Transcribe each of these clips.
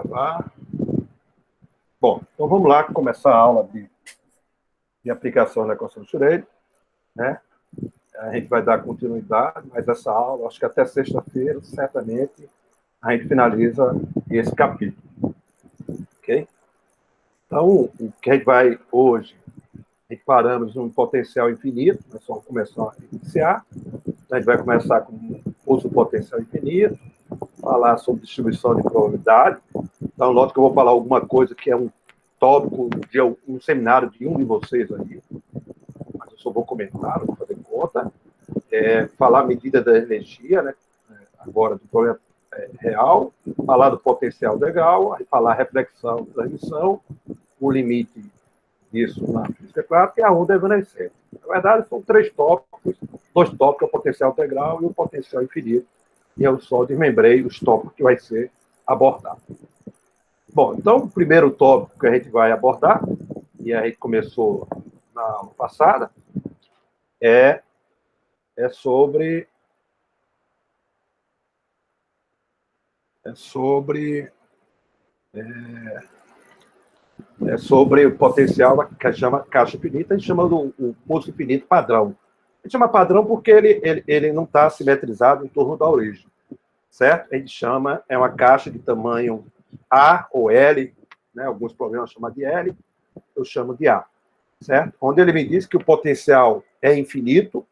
gravar. Bom, então vamos lá começar a aula de aplicação da equação de Schrödinger, né? A gente vai dar continuidade, mas essa aula, acho que até sexta-feira, certamente, a gente finaliza esse capítulo. Ok? Então, o que a gente vai hoje, a gente paramos num potencial infinito, nós vamos começar a iniciar. A gente vai começar com o uso do potencial infinito, falar sobre distribuição de probabilidade. Então, note que eu vou falar alguma coisa que é um tópico de um seminário de um de vocês aí, mas eu só vou comentar, não vou fazer conta. Falar a medida da energia, né? Agora do problema real, falar do potencial legal, aí falar reflexão, transmissão, o limite disso na física clássica e a onda evanescente. Na verdade, são três tópicos, dois tópicos, o potencial integral e o potencial infinito, e eu só desmembrei os tópicos que vai ser abordado. Bom, então, o primeiro tópico que a gente vai abordar, e a gente começou na aula passada, é sobre o potencial que chama caixa infinita, a gente chama do pulso infinito padrão. A gente chama padrão porque ele não está simetrizado em torno da origem, certo? A gente chama, é uma caixa de tamanho A ou L, né? Alguns problemas chamam de L, eu chamo de A, certo? Onde ele me diz que o potencial é infinito,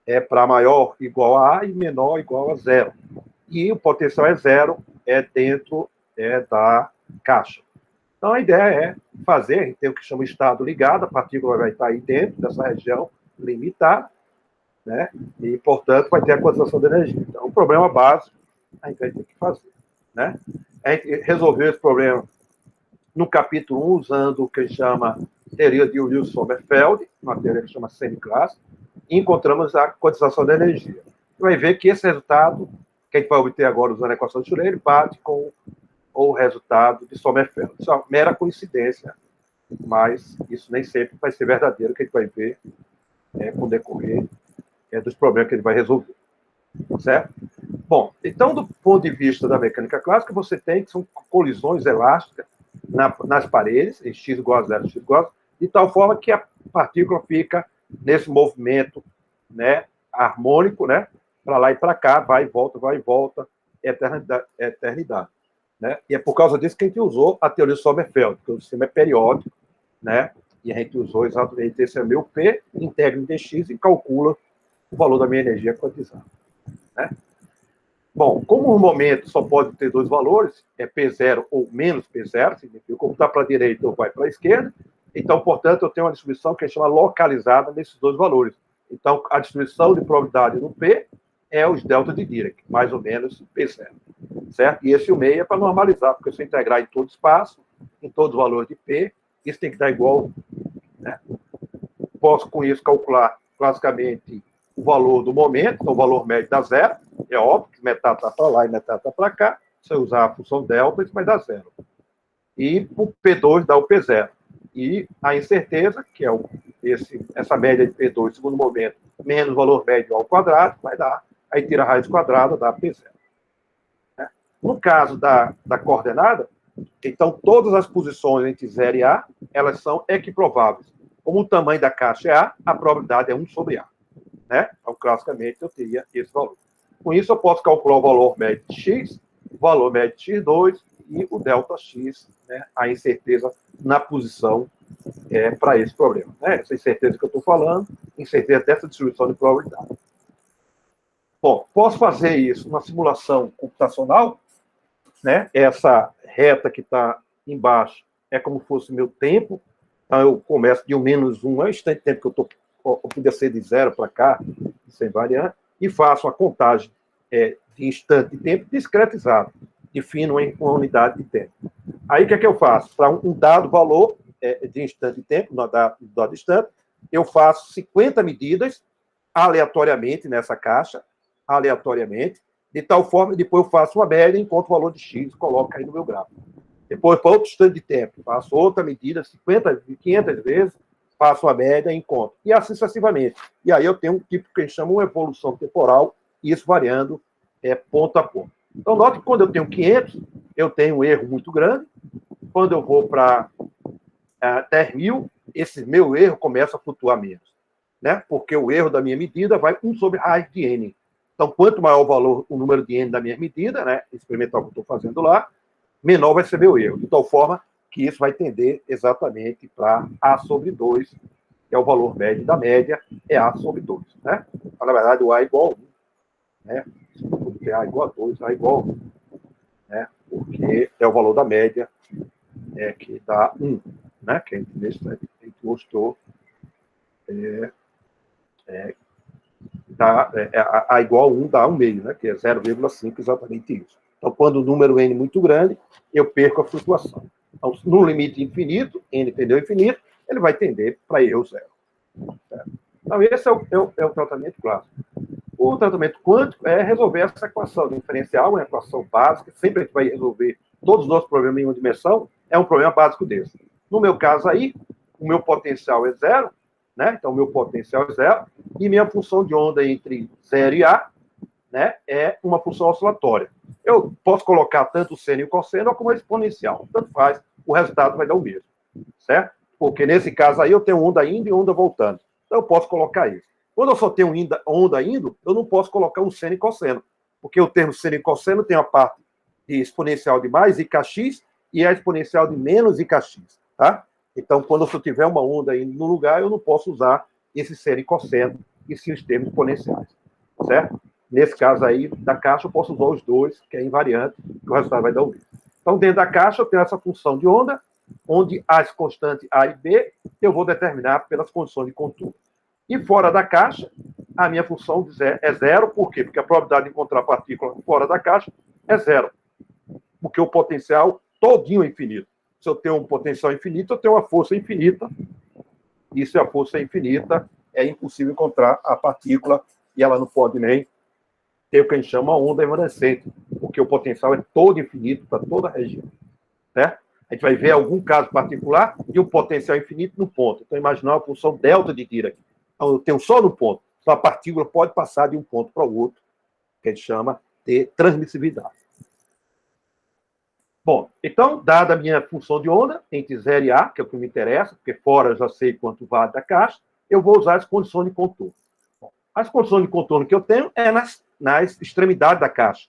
é para maior ou igual a A e menor ou igual a zero. E o potencial é zero, é dentro da caixa. Então, a ideia é fazer, a gente tem o que chama de estado ligado, a partícula vai estar aí dentro dessa região limitada, né? E, portanto, vai ter a concentração de energia. Então, o problema básico, a gente vai ter que fazer, né? A gente resolveu esse problema no capítulo 1, usando o que chama teoria de Wilson-Sommerfeld, uma teoria que chama semiclássica, e encontramos a quantização da energia. Você vai ver que esse resultado, que a gente vai obter agora usando a equação de Schrödinger, bate com o resultado de Sommerfeld. Isso é uma mera coincidência, mas isso nem sempre vai ser verdadeiro, que a gente vai ver com o decorrer dos problemas que ele vai resolver. Certo? Bom, então, do ponto de vista da mecânica clássica, você tem que são colisões elásticas nas paredes, em x igual a zero, x igual a zero, de tal forma que a partícula fica nesse movimento, né, harmônico, né, para lá e para cá, vai e volta, eternidade. Né? E é por causa disso que a gente usou a teoria de Sommerfeld, porque o sistema é periódico, né? E a gente usou exatamente esse meu P, integra em dx e calcula o valor da minha energia quantizada. Né? Bom, como o momento só pode ter dois valores, é P0 ou menos P0, significa que está para a direita ou vai para a esquerda, então, portanto, eu tenho uma distribuição que a gente chama localizada nesses dois valores. Então, a distribuição de probabilidade no P é os delta de Dirac, mais ou menos P0. Certo? E esse o meio é para normalizar, porque se eu integrar em todo espaço, em todo valor de P, isso tem que dar igual. Né? Posso, com isso, calcular classicamente o valor do momento, então o valor médio dá zero, é óbvio que metade está para lá e metade está para cá, se eu usar a função delta, isso vai dar zero. E o P2 dá o P0. E a incerteza, que é essa média de P2, segundo momento, menos o valor médio ao quadrado, vai dar, aí tira a raiz quadrada, dá P0. No caso da coordenada, então todas as posições entre 0 e A, elas são equiprováveis. Como o tamanho da caixa é A, a probabilidade é 1 sobre A. Né? Então, classicamente, eu teria esse valor. Com isso, eu posso calcular o valor médio de X, o valor médio de X2 e o delta X, né? A incerteza na posição para esse problema. Né? Essa incerteza que eu estou falando, incerteza dessa distribuição de probabilidade. Bom, posso fazer isso na simulação computacional, né? Essa reta que está embaixo é como se fosse meu tempo. Então, eu começo de um menos 1, é o instante de tempo que eu podia ser de 0 para cá, sem variante, e faço a contagem de instante de tempo discretizado. Defino uma unidade de tempo. Aí, o que é que eu faço? Para um dado valor de instante de tempo, no dado instante, eu faço 50 medidas aleatoriamente nessa caixa, aleatoriamente, de tal forma que depois eu faço uma média, encontro o valor de X e coloco aí no meu gráfico. Depois, para outro instante de tempo, faço outra medida, 50, 500 vezes, faço a média e encontro. E assim sucessivamente. E aí eu tenho um tipo que a gente chama uma evolução temporal, e isso variando ponto a ponto. Então, note que quando eu tenho 500, eu tenho um erro muito grande. Quando eu vou para 10.000, esse meu erro começa a flutuar menos, né? Porque o erro da minha medida vai 1 sobre raiz de n. Então, quanto maior o valor, o número de n da minha medida, né, experimental que eu estou fazendo lá, menor vai ser meu erro. De tal forma que isso vai tender exatamente para A sobre 2, que é o valor médio da média, é A sobre 2. Né? Então, na verdade, o A é igual a 1. Né? Se eu for ter A igual a 2, A igual a 1. Né? Porque é o valor da média que dá 1. Né? Que a gente mostrou. A igual a 1 dá 1 meio, né? Que é 0,5, exatamente isso. Então, quando o número n é muito grande, eu perco a flutuação. Então, no limite infinito, n tendeu ao infinito, ele vai tender para erro zero. Certo? Então, esse é o tratamento clássico. O tratamento quântico é resolver essa equação diferencial, uma equação básica, sempre a gente vai resolver todos os nossos problemas em uma dimensão, é um problema básico desse. No meu caso aí, o meu potencial é zero, né? Então, o meu potencial é zero, e minha função de onda entre 0 e A, né, é uma função oscilatória. Eu posso colocar tanto o seno e o cosseno como a exponencial. Tanto faz, o resultado vai dar o mesmo. Certo? Porque nesse caso aí eu tenho onda indo e onda voltando. Então eu posso colocar isso. Quando eu só tenho onda indo, eu não posso colocar um seno e cosseno. Porque o termo seno e cosseno tem a parte de exponencial de mais IKX e a exponencial de menos IKX. Tá? Então, quando eu tiver uma onda indo no lugar, eu não posso usar esse seno e cosseno, e sim os termos exponenciais. Certo? Nesse caso aí, da caixa, eu posso usar os dois, que é invariante, que o resultado vai dar o mesmo. Então, dentro da caixa, eu tenho essa função de onda, onde as constantes A e B eu vou determinar pelas condições de contorno. E fora da caixa, a minha função é zero. Por quê? Porque a probabilidade de encontrar partícula fora da caixa é zero. Porque o potencial todinho é infinito. Se eu tenho um potencial infinito, eu tenho uma força infinita. E se a força é infinita, é impossível encontrar a partícula e ela não pode nem ter o que a gente chama onda evanescente, porque o potencial é todo infinito para toda a região. Certo? A gente vai ver algum caso particular de um potencial infinito no ponto. Então, imaginar uma função delta de Dirac. Então, eu tenho só no ponto. Então, a partícula pode passar de um ponto para o outro, que a gente chama de transmissividade. Bom, então, dada a minha função de onda, entre 0 e A, que é o que me interessa, porque fora eu já sei quanto vale da caixa, eu vou usar as condições de contorno. Bom, as condições de contorno que eu tenho é nas extremidades da caixa,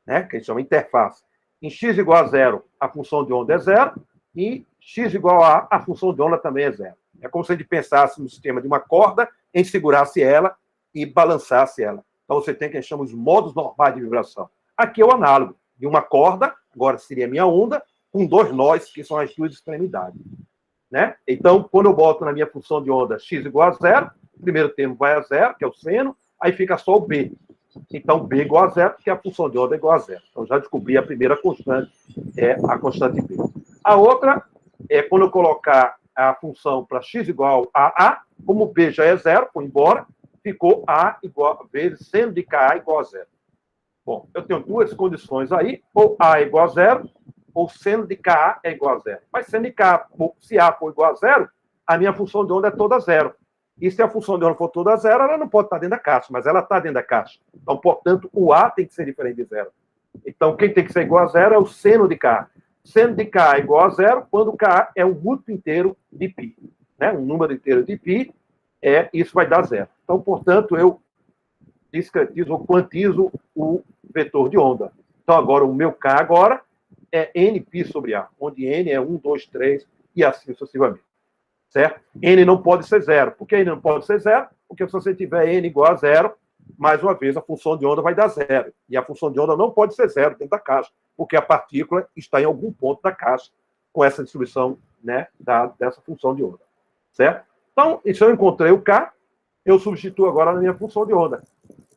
né, que a gente chama interface. Em x igual a 0, a função de onda é 0, e x igual a A, a função de onda também é 0. É como se a gente pensasse no sistema de uma corda, a gente segurasse ela e balançasse ela. Então, você tem o que a gente chama os modos normais de vibração. Aqui é o análogo de uma corda, agora seria a minha onda, com dois nós, que são as duas extremidades. Né? Então, quando eu boto na minha função de onda x igual a 0, o primeiro termo vai a 0, que é o seno, aí fica só o B. Então, B igual a 0, porque a função de onda é igual a 0. Então, já descobri a primeira constante, é a constante B. A outra é quando eu colocar a função para x igual a A, como B já é 0, foi embora, ficou A igual a vezes seno de KA igual a 0. Bom, eu tenho duas condições aí, ou A é igual a 0, ou seno de KA é igual a 0. Mas seno de KA, se A for igual a 0, a minha função de onda é toda 0. E se a função de onda for toda 0, ela não pode estar dentro da caixa, mas ela está dentro da caixa. Então, portanto, o A tem que ser diferente de 0. Então, quem tem que ser igual a 0 é o seno de KA. Seno de KA é igual a 0 quando KA é um múltiplo inteiro de π. Né? Um número inteiro de π, isso vai dar 0. Então, portanto, eu discretizo ou quantizo o vetor de onda. Então, agora, o meu K agora é nπ sobre A, onde n é 1, 2, 3 e assim sucessivamente. Certo? N não pode ser 0. Por que n não pode ser 0? Porque se você tiver n igual a 0, mais uma vez, a função de onda vai dar 0. E a função de onda não pode ser 0 dentro da caixa, porque a partícula está em algum ponto da caixa com essa distribuição, né, dessa função de onda. Certo? Então, se eu encontrei o K, eu substituo agora na minha função de onda.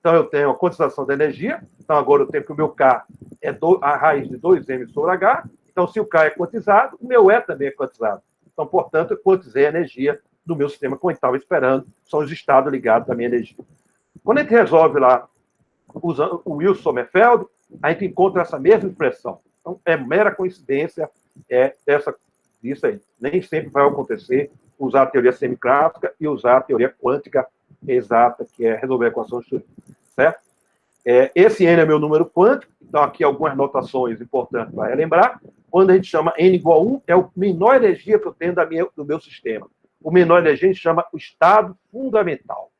Então, eu tenho a quantização da energia. Então, agora eu tenho que o meu K é a raiz de 2m sobre H. Então, se o K é quantizado, o meu E também é quantizado. Então, portanto, eu quantizei a energia do meu sistema como eu estava esperando. São os estados ligados à minha energia. Quando a gente resolve lá, usando o Wilson Sommerfeld, a gente encontra essa mesma expressão. Então, é mera coincidência disso aí. Nem sempre vai acontecer usar a teoria semiclássica e usar a teoria quântica exata, que é resolver a equação de Schrödinger. Certo? Esse N é meu número quântico, então aqui algumas notações importantes para relembrar. Quando a gente chama N igual a 1, é a menor energia que eu tenho do meu sistema. O menor energia a gente chama o estado fundamental,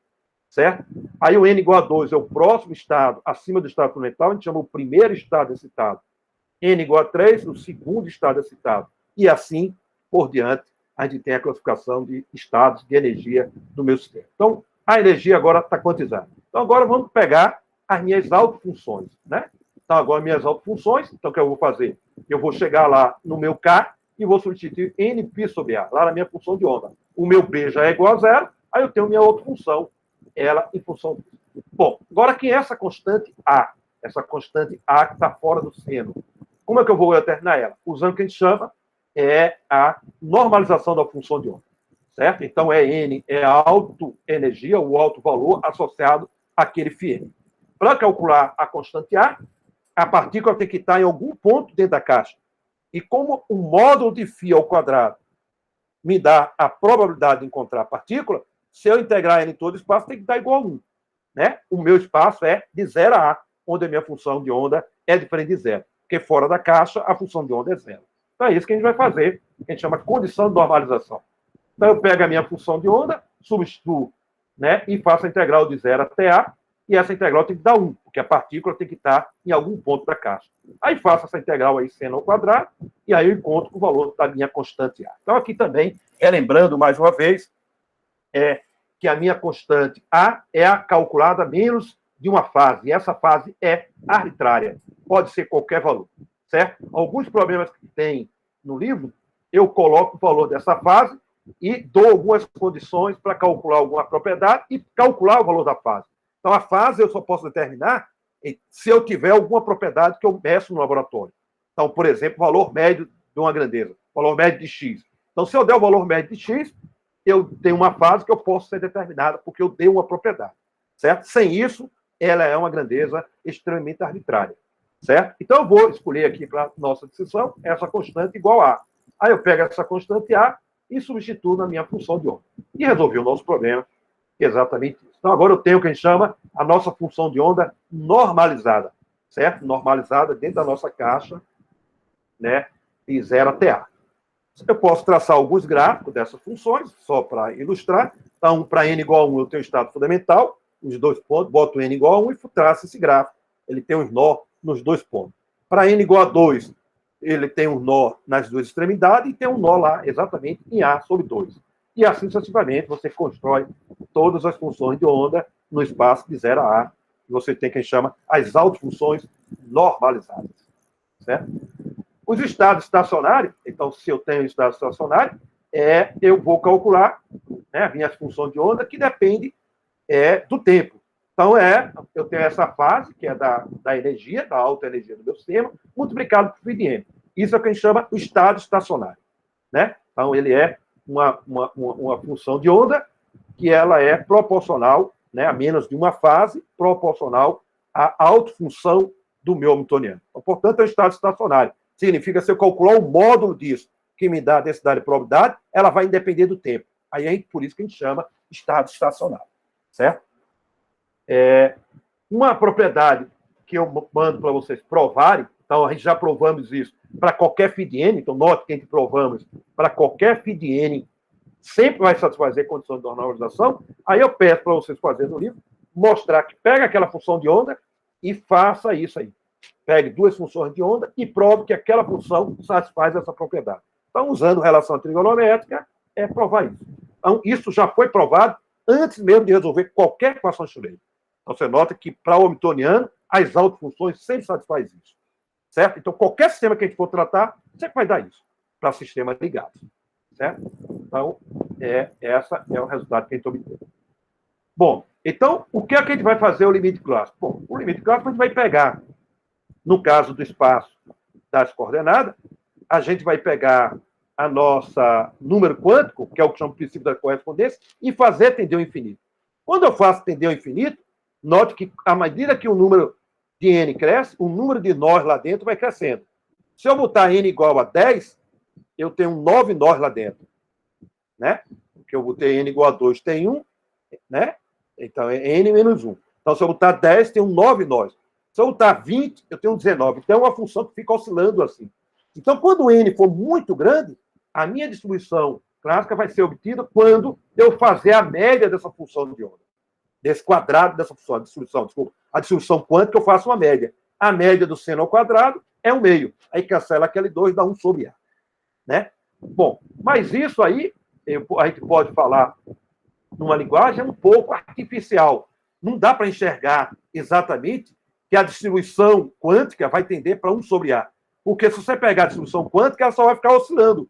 certo? Aí o N igual a 2 é o próximo estado acima do estado fundamental, a gente chama o primeiro estado excitado. N igual a 3, o segundo estado excitado. E assim por diante, a gente tem a classificação de estados de energia do meu sistema. Então, a energia agora está quantizada. Então, agora vamos pegar as minhas autofunções, né? Então, agora, minhas autofunções, então, o que eu vou fazer? Eu vou chegar lá no meu K e vou substituir NP sobre A, lá na minha função de onda. O meu B já é igual a zero, aí eu tenho minha outra função, ela em função disso. Bom, agora que essa constante A que está fora do seno, como é que eu vou determinar ela? Usando o que a gente chama a normalização da função de onda, certo? Então, N é a autoenergia, o alto valor associado àquele φn. Para calcular a constante a partícula tem que estar em algum ponto dentro da caixa. E como o módulo de φ ao quadrado me dá a probabilidade de encontrar a partícula, se eu integrar N em todo o espaço, tem que dar igual a 1. Né? O meu espaço é de 0 a A, onde a minha função de onda é diferente de zero. Porque fora da caixa, a função de onda é zero. Então é isso que a gente vai fazer, que a gente chama de condição de normalização. Então eu pego a minha função de onda, substituo, né, e faço a integral de 0 até A, e essa integral tem que dar 1, porque a partícula tem que estar em algum ponto da caixa. Aí faço essa integral aí seno ao quadrado, e aí eu encontro o valor da minha constante A. Então aqui também, lembrando mais uma vez, que a minha constante A é a calculada menos de uma fase, e essa fase é arbitrária, pode ser qualquer valor, certo? Alguns problemas que tem no livro, eu coloco o valor dessa fase e dou algumas condições para calcular alguma propriedade e calcular o valor da fase. Então, a fase eu só posso determinar se eu tiver alguma propriedade que eu meço no laboratório. Então, por exemplo, o valor médio de uma grandeza, o valor médio de x. Então, se eu der o valor médio de x, eu tenho uma fase que eu posso ser determinada porque eu dei uma propriedade, certo? Sem isso, ela é uma grandeza extremamente arbitrária, certo? Então, eu vou escolher aqui para a nossa decisão essa constante igual a. Aí eu pego essa constante A e substituo na minha função de onda. E resolvi o nosso problema, exatamente isso. Então, agora eu tenho o que a gente chama a nossa função de onda normalizada, certo? Normalizada dentro da nossa caixa, né, de 0 até A. Eu posso traçar alguns gráficos dessas funções, só para ilustrar. Então, para n igual a 1, eu tenho o estado fundamental, os dois pontos, boto n igual a 1 e traço esse gráfico. Ele tem uns nó nos dois pontos. Para n igual a 2, ele tem um nó nas duas extremidades e tem um nó lá, exatamente, em A sobre 2. E assim sucessivamente, você constrói todas as funções de onda no espaço de 0 a A. Você tem o que a gente chama as autofunções normalizadas, certo? Os estados estacionários, então, se eu tenho estado estacionário, eu vou calcular, né, a minha função de onda, que depende do tempo. Então, eu tenho essa fase, que é da energia, da alta energia do meu sistema, multiplicado por φ. Isso é o que a gente chama o estado estacionário, né? Então, ele é uma função de onda que ela é proporcional, né, a menos de uma fase, proporcional à autofunção do meu hamiltoniano. Então, portanto, é o estado estacionário. Significa, se eu calcular o módulo disso, que me dá a densidade e probabilidade, ela vai independer do tempo. Aí por isso que a gente chama estado estacionário, certo? Uma propriedade que eu mando para vocês provarem, então a gente já provamos isso para qualquer φ de n, então note que a gente provamos para qualquer φ de n, sempre vai satisfazer a condição de normalização. Aí eu peço para vocês fazerem no livro, mostrar que pega aquela função de onda e faça isso aí. Pegue duas funções de onda e prove que aquela função satisfaz essa propriedade. Então, usando relação trigonométrica, provar isso. Então, isso já foi provado antes mesmo de resolver qualquer equação de Schrödinger. Então, você nota que, para o hamiltoniano, as autofunções sempre satisfazem isso. Certo? Então, qualquer sistema que a gente for tratar, sempre vai dar isso, para sistemas ligados. Certo? Então, esse é o resultado que a gente obteve. Bom, então, o que é que a gente vai fazer o limite clássico? Bom, o limite clássico a gente vai pegar, no caso do espaço das coordenadas, a gente vai pegar a nossa número quântico, que é o que chama o princípio da correspondência, e fazer tender ao infinito. Quando eu faço tender ao infinito, note que, à medida que o número de n cresce, o número de nós lá dentro vai crescendo. Se eu botar n igual a 10, eu tenho 9 nós lá dentro. Né? Porque eu botei n igual a 2, tem 1, né? Então é n menos 1. Então, se eu botar 10, tem um 9 nós. Se eu botar 20, eu tenho um 19. Então, é uma função que fica oscilando assim. Então, quando o N for muito grande, a minha distribuição clássica vai ser obtida quando eu fazer a média dessa função de onda. Desse quadrado dessa função, a distribuição quântica, eu faço uma média. A média do seno ao quadrado é 1/2. Aí cancela aquele 2, dá 1 sobre A. Né? Bom, mas isso aí, a gente pode falar numa linguagem um pouco artificial. Não dá para enxergar exatamente que a distribuição quântica vai tender para 1 sobre A. Porque se você pegar a distribuição quântica, ela só vai ficar oscilando.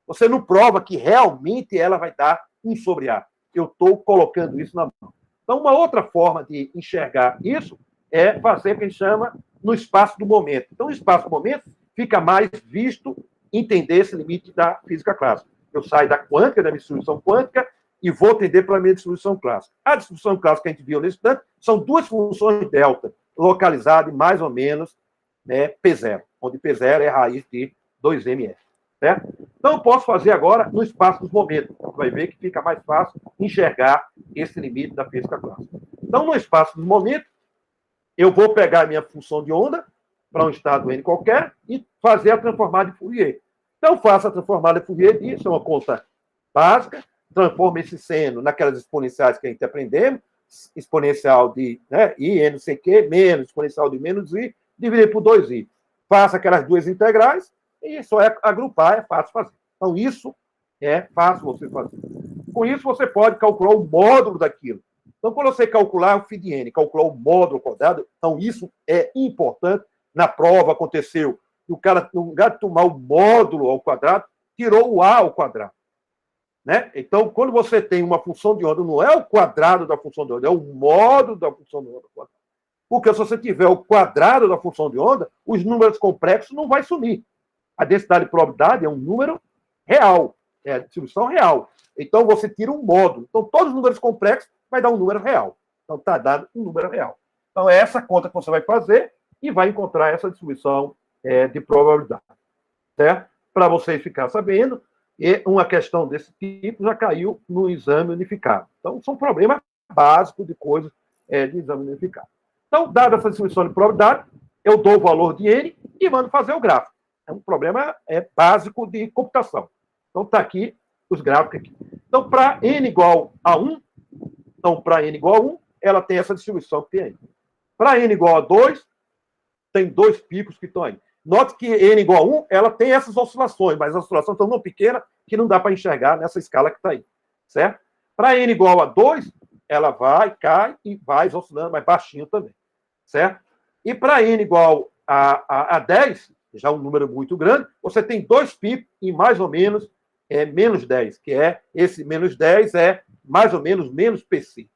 Você não prova que realmente ela vai dar 1 sobre A. Eu estou colocando isso na mão. Então, uma outra forma de enxergar isso é fazer o que a gente chama no espaço do momento. Então, o espaço do momento fica mais visto entender esse limite da física clássica. Eu saio da quântica, da minha distribuição quântica, e vou tender para a minha distribuição clássica. A distribuição clássica que a gente viu nesse instante são duas funções delta, localizadas em mais ou menos, né, P0, onde P0 é a raiz de 2mf. Certo? Então, eu posso fazer agora no espaço dos momentos. Você vai ver que fica mais fácil enxergar esse limite da física clássica. Então, no espaço dos momentos, eu vou pegar a minha função de onda para um estado N qualquer e fazer a transformada de Fourier. Então, faço a transformada de Fourier, isso é uma conta básica, transformo esse seno naquelas exponenciais que a gente aprendemos, exponencial de, né, I, não sei o quê, menos exponencial de menos I, dividido por 2I. Faço aquelas duas integrais, e só é agrupar, é fácil fazer. Então, isso é fácil você fazer. Com isso, você pode calcular o módulo daquilo. Então, quando você calcular o φ de n, calcular o módulo quadrado, então isso é importante. Na prova aconteceu, e o cara, no lugar de tomar o módulo ao quadrado, tirou o a ao quadrado. Né? Então, quando você tem uma função de onda, não é o quadrado da função de onda, é o módulo da função de onda. Porque se você tiver o quadrado da função de onda, os números complexos não vão sumir. A densidade de probabilidade é um número real, é a distribuição real. Então, você tira um módulo. Então, todos os números complexos vai dar um número real. Então, está dado um número real. Então, é essa conta que você vai fazer e vai encontrar essa distribuição de probabilidade. Certo? Para vocês ficarem sabendo, e uma questão desse tipo já caiu no exame unificado. Então, são problemas básicos de coisas de exame unificado. Então, dada essa distribuição de probabilidade, eu dou o valor de n e mando fazer o gráfico. É um problema básico de computação. Então, está aqui os gráficos aqui. Então, para n igual a 1, então, para n igual a 1, ela tem essa distribuição que tem aí. Para n igual a 2, tem dois picos que estão aí. Note que n igual a 1, ela tem essas oscilações, mas as oscilações estão tão pequenas que não dá para enxergar nessa escala que está aí. Certo? Para n igual a 2, ela vai, cai e vai oscilando mais baixinho também. Certo? E para n igual a 10, já um número muito grande, você tem dois picos em mais ou menos menos 10, que é esse menos 10 é mais ou menos menos PC.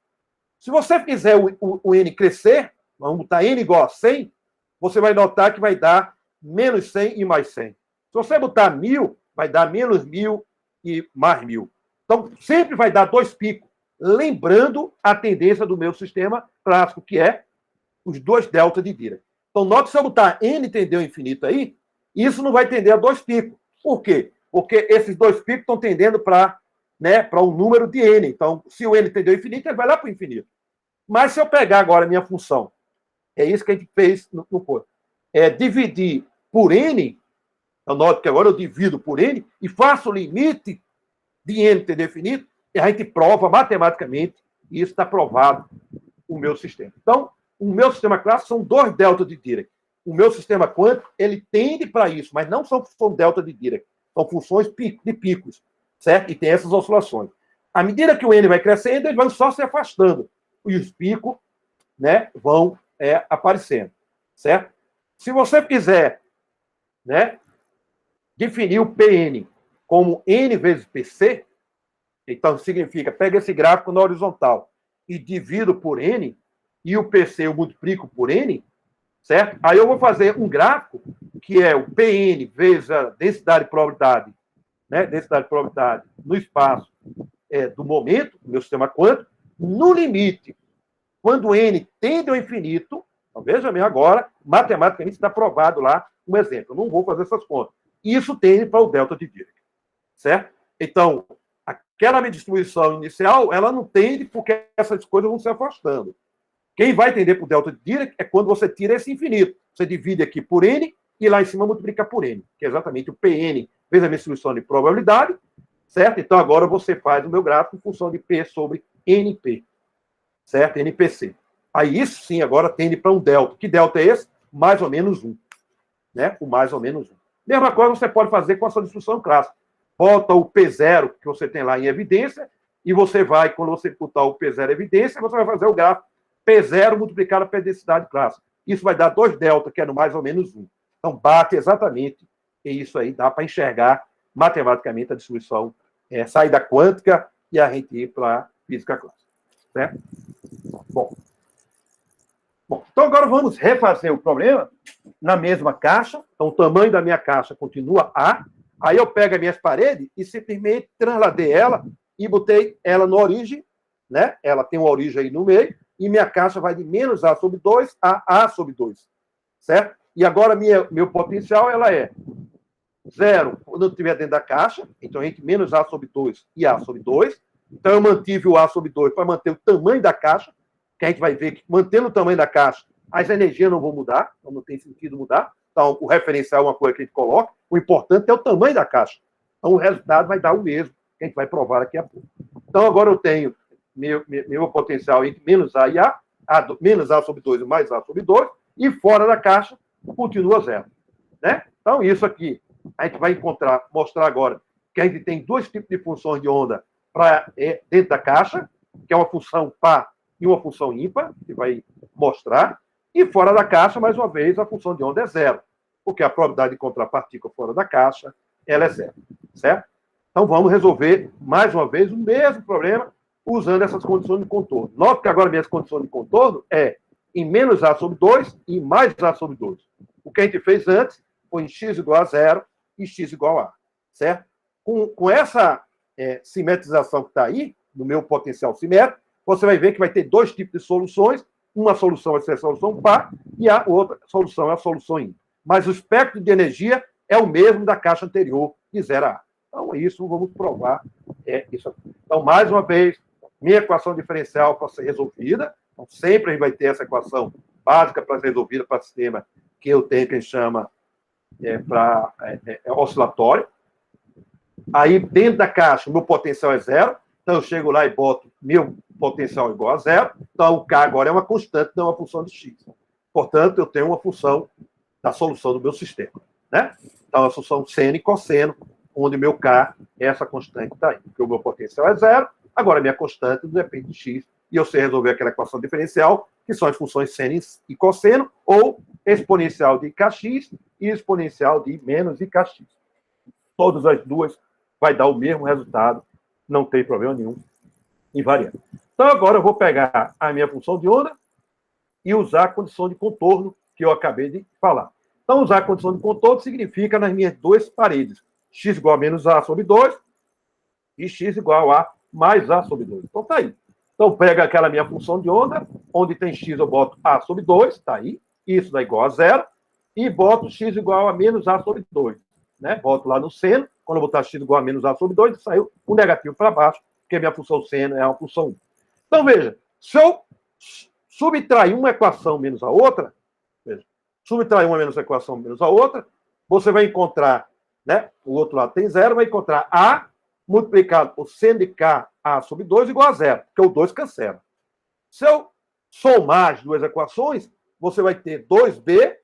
Se você fizer o n crescer, vamos botar n igual a 100, você vai notar que vai dar menos 100 e mais 100. Se você botar 1000, vai dar menos 1000 e mais 1000. Então, sempre vai dar dois picos, lembrando a tendência do meu sistema clássico, que é os dois delta de Dirac. Então, note se eu botar n tendeu ao infinito aí, isso não vai tender a dois picos. Por quê? Porque esses dois picos estão tendendo para um número de n. Então, se o n tendeu ao infinito, ele vai lá para o infinito. Mas se eu pegar agora a minha função, é isso que a gente fez no curso, dividir por n, eu noto que agora eu divido por n e faço o limite de n tendeu ao infinito, e a gente prova matematicamente, e isso está provado, o meu sistema. Então, o meu sistema clássico são dois delta de Dirac. O meu sistema quântico, ele tende para isso, mas não são delta de Dirac. São funções de picos, certo? E tem essas oscilações. À medida que o n vai crescendo, ele vai só se afastando. E os picos, né, vão aparecendo, certo? Se você quiser, né, definir o Pn como n vezes Pc, então significa, pega esse gráfico na horizontal e divido por n, e o PC eu multiplico por n, certo? Aí eu vou fazer um gráfico que é o Pn vezes a densidade de probabilidade, né? Densidade de probabilidade no espaço do momento, do meu sistema quântico, no limite, quando n tende ao infinito, então veja bem agora, matematicamente está provado lá um exemplo. Eu não vou fazer essas contas. Isso tende para o delta de Dirac, certo? Então, aquela minha distribuição inicial, ela não tende porque essas coisas vão se afastando. Quem vai entender por delta de Dirac é quando você tira esse infinito. Você divide aqui por n e lá em cima multiplica por n, que é exatamente o Pn vezes a minha distribuição de probabilidade, certo? Então agora você faz o meu gráfico em função de P sobre NP, certo? NPC. Aí isso sim agora tende para um delta. Que delta é esse? Mais ou menos 1. Né? O mais ou menos 1. Mesma coisa você pode fazer com a sua distribuição clássica. Bota o P0 que você tem lá em evidência e você vai, quando você botar o P0 em evidência, você vai fazer o gráfico P0 multiplicado pela densidade clássica. Isso vai dar 2 delta, que é no mais ou menos 1. Então bate exatamente. E isso aí dá para enxergar matematicamente a distribuição, saída quântica e a gente ir para a física clássica. Certo? Bom, então agora vamos refazer o problema na mesma caixa. Então o tamanho da minha caixa continua A. Aí eu pego as minhas paredes e simplesmente transladei ela e botei ela na origem, né? Ela tem uma origem aí no meio, e minha caixa vai de menos A sobre 2 a A sobre 2. Certo? E agora meu potencial ela é 0 quando eu estiver dentro da caixa, então entre menos A sobre 2 e A sobre 2. Então eu mantive o A sobre 2 para manter o tamanho da caixa, que a gente vai ver que mantendo o tamanho da caixa, as energias não vão mudar, então não tem sentido mudar. Então o referencial é uma coisa que a gente coloca, o importante é o tamanho da caixa. Então o resultado vai dar o mesmo, que a gente vai provar daqui a pouco. Então agora eu tenho meu potencial entre menos A e A, menos A sobre 2 e mais A sobre 2, e fora da caixa continua 0. Né? Então isso aqui a gente vai mostrar agora que a gente tem dois tipos de funções de onda dentro da caixa, que é uma função par e uma função ímpar, que vai mostrar, e fora da caixa, mais uma vez, a função de onda é 0, porque a probabilidade de encontrar partícula fora da caixa, ela é 0, certo? Então vamos resolver, mais uma vez, o mesmo problema, usando essas condições de contorno. Note que agora minhas condições de contorno é em menos A sobre 2 e mais A sobre 2. O que a gente fez antes foi em x igual a 0 e x igual a A, certo? Com essa simetrização que está aí, no meu potencial simétrico, você vai ver que vai ter dois tipos de soluções. Uma solução vai ser a solução par e a outra solução é a solução ímpar. Mas o espectro de energia é o mesmo da caixa anterior, de 0 a A. Então, isso vamos provar. Isso aqui. Então, mais uma vez, minha equação diferencial para ser resolvida. Então, sempre a gente vai ter essa equação básica para ser resolvida para o sistema que eu tenho, que a gente chama oscilatório. Aí, dentro da caixa, o meu potencial é 0. Então, eu chego lá e boto meu potencial igual a 0. Então, o K agora é uma constante, não é uma função de x. Portanto, eu tenho uma função da solução do meu sistema. Né? Então, a função seno e cosseno, onde meu K é essa constante que está aí. Porque o meu potencial é 0, agora a minha constante não depende de x. E eu sei resolver aquela equação diferencial, que são as funções seno e cosseno, ou exponencial de kx e exponencial de menos ikx. Todas as duas vai dar o mesmo resultado, não tem problema nenhum em variar. Então, agora eu vou pegar a minha função de onda e usar a condição de contorno que eu acabei de falar. Então, usar a condição de contorno significa nas minhas duas paredes, x igual a menos A sobre 2 e x igual a mais A sobre 2. Então, tá aí. Então, pega aquela minha função de onda, onde tem x eu boto A sobre 2, tá aí, isso dá igual a 0, e boto x igual a menos A sobre 2. Né? Boto lá no seno, quando eu botar x igual a menos A sobre 2, saiu o negativo para baixo, porque a minha função seno é uma função 1. Então, veja, se eu subtrair uma equação menos a outra, veja, subtrair uma menos a equação menos a outra, você vai encontrar, né, o outro lado tem 0, vai encontrar A multiplicado por seno de K, A sobre 2 igual a 0, porque o 2 cancela. Se eu somar as duas equações, você vai ter 2B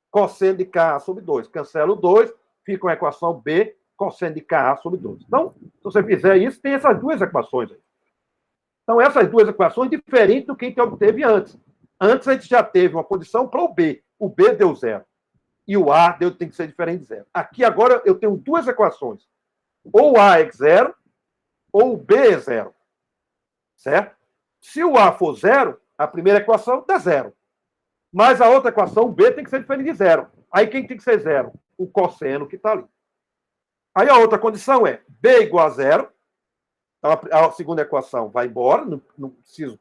cosseno de K sobre 2. Cancela o 2, fica uma equação B cosseno de Ka sobre 2. Então, se você fizer isso, tem essas duas equações aí. Então, essas duas equações diferentes do que a gente obteve antes. Antes, a gente já teve uma condição para o B. O B deu 0. E o A tem que ser diferente de 0. Aqui, agora, eu tenho duas equações. Ou o A é 0, ou o B é 0. Certo? Se o A for 0, a primeira equação dá 0. Mas a outra equação, o B, tem que ser diferente de 0. Aí, quem tem que ser 0? O cosseno que está ali. Aí a outra condição é B igual a 0. Então, a segunda equação vai embora, não preciso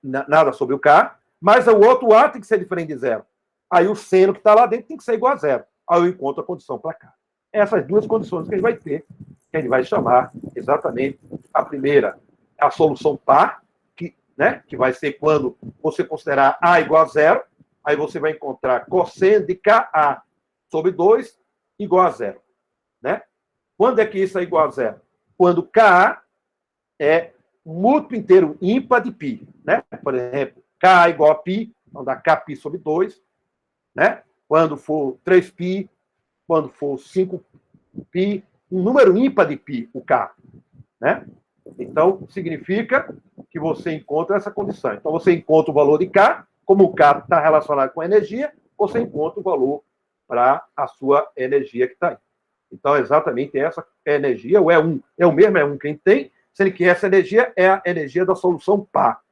nada sobre o K, mas o outro A tem que ser diferente de 0. Aí o seno que está lá dentro tem que ser igual a 0. Aí eu encontro a condição para cá. Essas duas condições que a gente vai ter, que a gente vai chamar exatamente a primeira, a solução par, que né? Que vai ser quando você considerar A igual a zero, aí você vai encontrar cosseno de Ka sobre 2 igual a zero, né? Quando é que isso é igual a zero? Quando Ka é múltiplo inteiro ímpar de π, né? Por exemplo, K igual a π, então dá Kπ sobre 2, né? Quando for 3π, quando for 5π, um número ímpar de π, o K, né? Então, significa que você encontra essa condição. Então, você encontra o valor de K, como o K está relacionado com a energia, você encontra o valor para a sua energia que está aí. Então, exatamente essa energia, o E1 é o mesmo E1 que a gente tem, sendo que essa energia é a energia da solução par,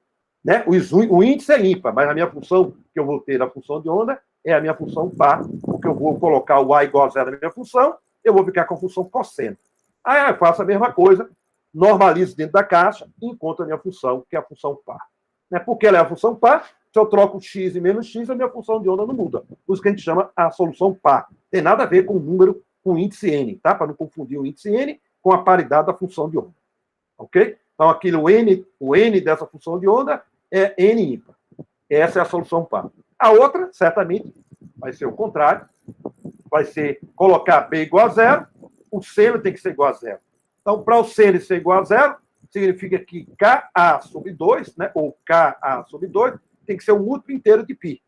né? O índice é ímpar, mas a minha função que eu vou ter da função de onda é a minha função par, porque eu vou colocar o A igual a zero na minha função, eu vou ficar com a função cosseno. Aí eu faço a mesma coisa, normalizo dentro da caixa e encontro a minha função, que é a função par. Né? Porque ela é a função par, se eu troco x e menos x, a minha função de onda não muda. Por isso que a gente chama a solução par. Tem nada a ver com o número, com o índice n, tá? Para não confundir o índice n com a paridade da função de onda. Ok? Então, aqui o n dessa função de onda é n ímpar. Essa é a solução par. A outra, certamente, vai ser o contrário. Vai ser colocar B igual a zero, o seno tem que ser igual a zero. Então, para o seno ser igual a zero, significa que Ka sobre 2, né, ou Ka sobre 2, tem que ser um múltiplo inteiro de π.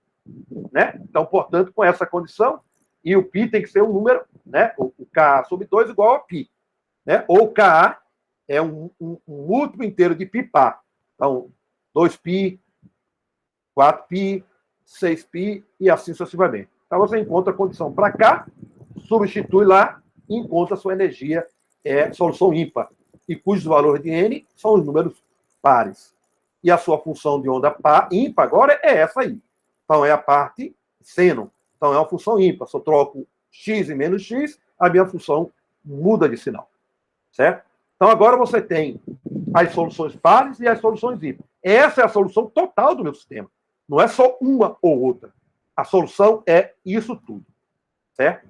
Né? Então, portanto, com essa condição, e o π tem que ser um número, né, o Ka sobre 2 igual a π. Né? Ou Ka é um múltiplo inteiro de π par. Então, 2π, 4π, 6π e assim sucessivamente. Então, você encontra a condição para cá, substitui lá e encontra a sua energia, solução ímpar, e cujos valores de n são os números pares. E a sua função de onda ímpar agora é essa aí. Então, é a parte seno. Então, é uma função ímpar. Se eu troco x e menos x, a minha função muda de sinal. Certo? Então, agora você tem as soluções pares e as soluções ímpares. Essa é a solução total do meu sistema. Não é só uma ou outra. A solução é isso tudo. Certo?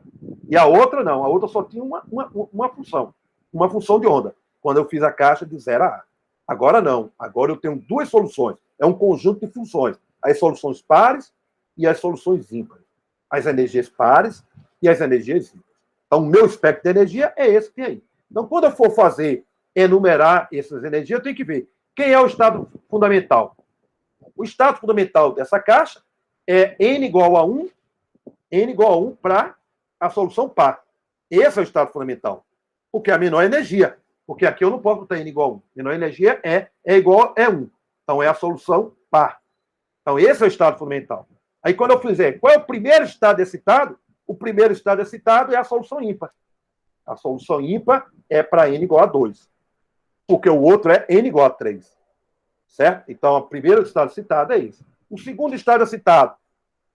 E a outra não. A outra só tinha uma função. Uma função de onda. Quando eu fiz a caixa de 0 a A. Agora não. Agora eu tenho duas soluções. É um conjunto de funções. As soluções pares e as soluções ímpares. As energias pares e as energias ímpares. Então, o meu espectro de energia é esse que tem aí. Então, quando eu for enumerar essas energias, eu tenho que ver quem é o estado fundamental. O estado fundamental dessa caixa é n igual a 1 para a solução par. Esse é o estado fundamental. Porque é a menor energia. Porque aqui eu não posso botar n igual a 1. Menor energia é igual a 1. Então, é a solução par. Então, esse é o estado fundamental. Aí, quando eu fizer qual é o primeiro estado excitado, o primeiro estado excitado é a solução ímpar. A solução ímpar é para n igual a 2. Porque o outro é n igual a 3. Certo? Então, o primeiro estado excitado é esse. O segundo estado excitado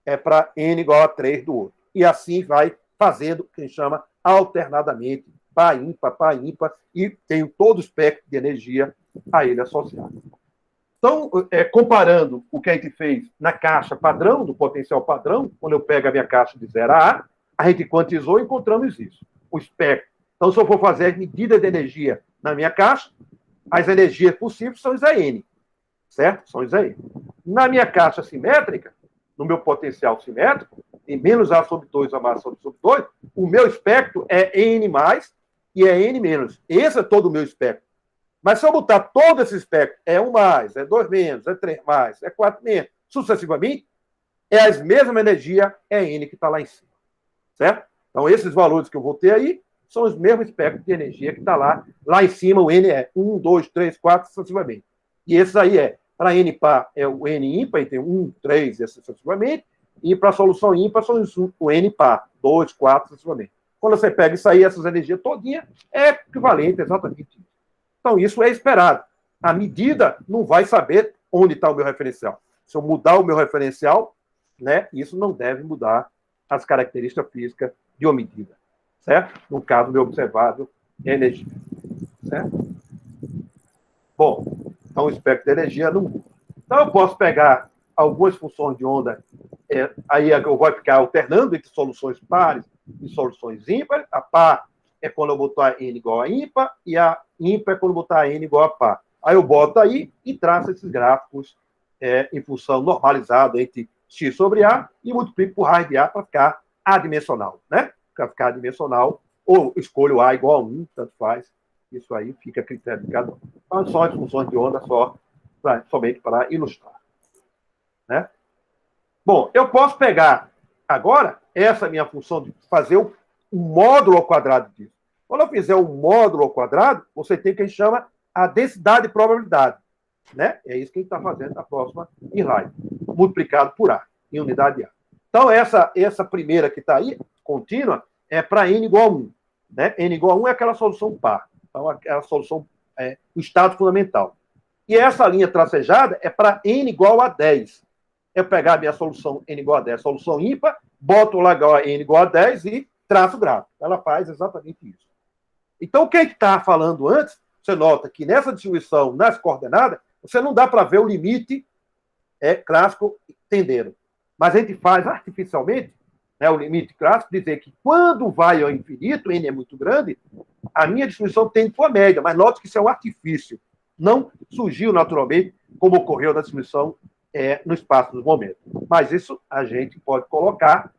é para n igual a 3 do outro. E assim vai fazendo o que a gente chama alternadamente, par ímpar, e tem todo o espectro de energia a ele associado. Então, comparando o que a gente fez na caixa padrão, do potencial padrão, quando eu pego a minha caixa de 0 a A gente quantizou e encontramos isso. O espectro. Então, se eu for fazer as medidas de energia na minha caixa, as energias possíveis são Zn. Certo? São Zn. Na minha caixa simétrica, no meu potencial simétrico, em menos A sobre 2 a mais sobre 2, o meu espectro é N mais e é N menos. Esse é todo o meu espectro. Mas se eu botar todo esse espectro, é 1 mais, é 2 menos, é 3 mais, é 4 menos, sucessivamente, é a mesma energia, é N que está lá em cima. Certo? Então, esses valores que eu vou ter aí são os mesmos espectros de energia que está lá. Lá em cima, o N é 1, 2, 3, 4, sucessivamente. E esse aí para N par, é o N ímpar, tem 1, 3, e assim sucessivamente. E para a solução ímpar, são o N par, 2, 4, sucessivamente. Quando você pega isso aí, essas energias todinhas, é equivalente exatamente isso. Então, isso é esperado. A medida não vai saber onde está o meu referencial. Se eu mudar o meu referencial, né, isso não deve mudar as características físicas de uma medida. Certo? No caso do observável, energia. Certo? Bom, então o espectro de energia não muda. Então, eu posso pegar algumas funções de onda, aí eu vou ficar alternando entre soluções pares e soluções ímpares. A par é quando eu botar n igual a ímpar, e a ímpar é quando eu botar n igual a par. Aí eu boto aí e traço esses gráficos em função normalizada entre x sobre a e multiplico por raiz de a para ficar adimensional, né? Para ficar adimensional, ou escolho a igual a 1, tanto faz. Isso aí fica a critério de cada um. Então, são as funções de onda somente para ilustrar. Né? Bom, eu posso pegar agora essa minha função de fazer um módulo ao quadrado disso. Quando eu fizer um módulo ao quadrado, você tem o que a gente chama a densidade de probabilidade. Né? É isso que a gente está fazendo na próxima slide. Multiplicado por A, em unidade de A. Então, essa primeira que está aí, contínua, é para n igual a 1. Né? N igual a 1 é aquela solução par. Então, é a solução, o estado fundamental. E essa linha tracejada é para n igual a 10. Eu pegar a minha solução n igual a 10, solução ímpar, boto lá n igual a 10 e traço o gráfico. Ela faz exatamente isso. Então, o que a gente estava falando antes, você nota que nessa distribuição nas coordenadas, você não dá para ver o limite clássico tendendo. Mas a gente faz artificialmente, né, o limite clássico, dizer que quando vai ao infinito, n é muito grande, a minha distribuição tende para a média. Mas note que isso é um artifício. Não surgiu naturalmente, como ocorreu na distribuição no espaço dos momentos. Mas isso a gente pode colocar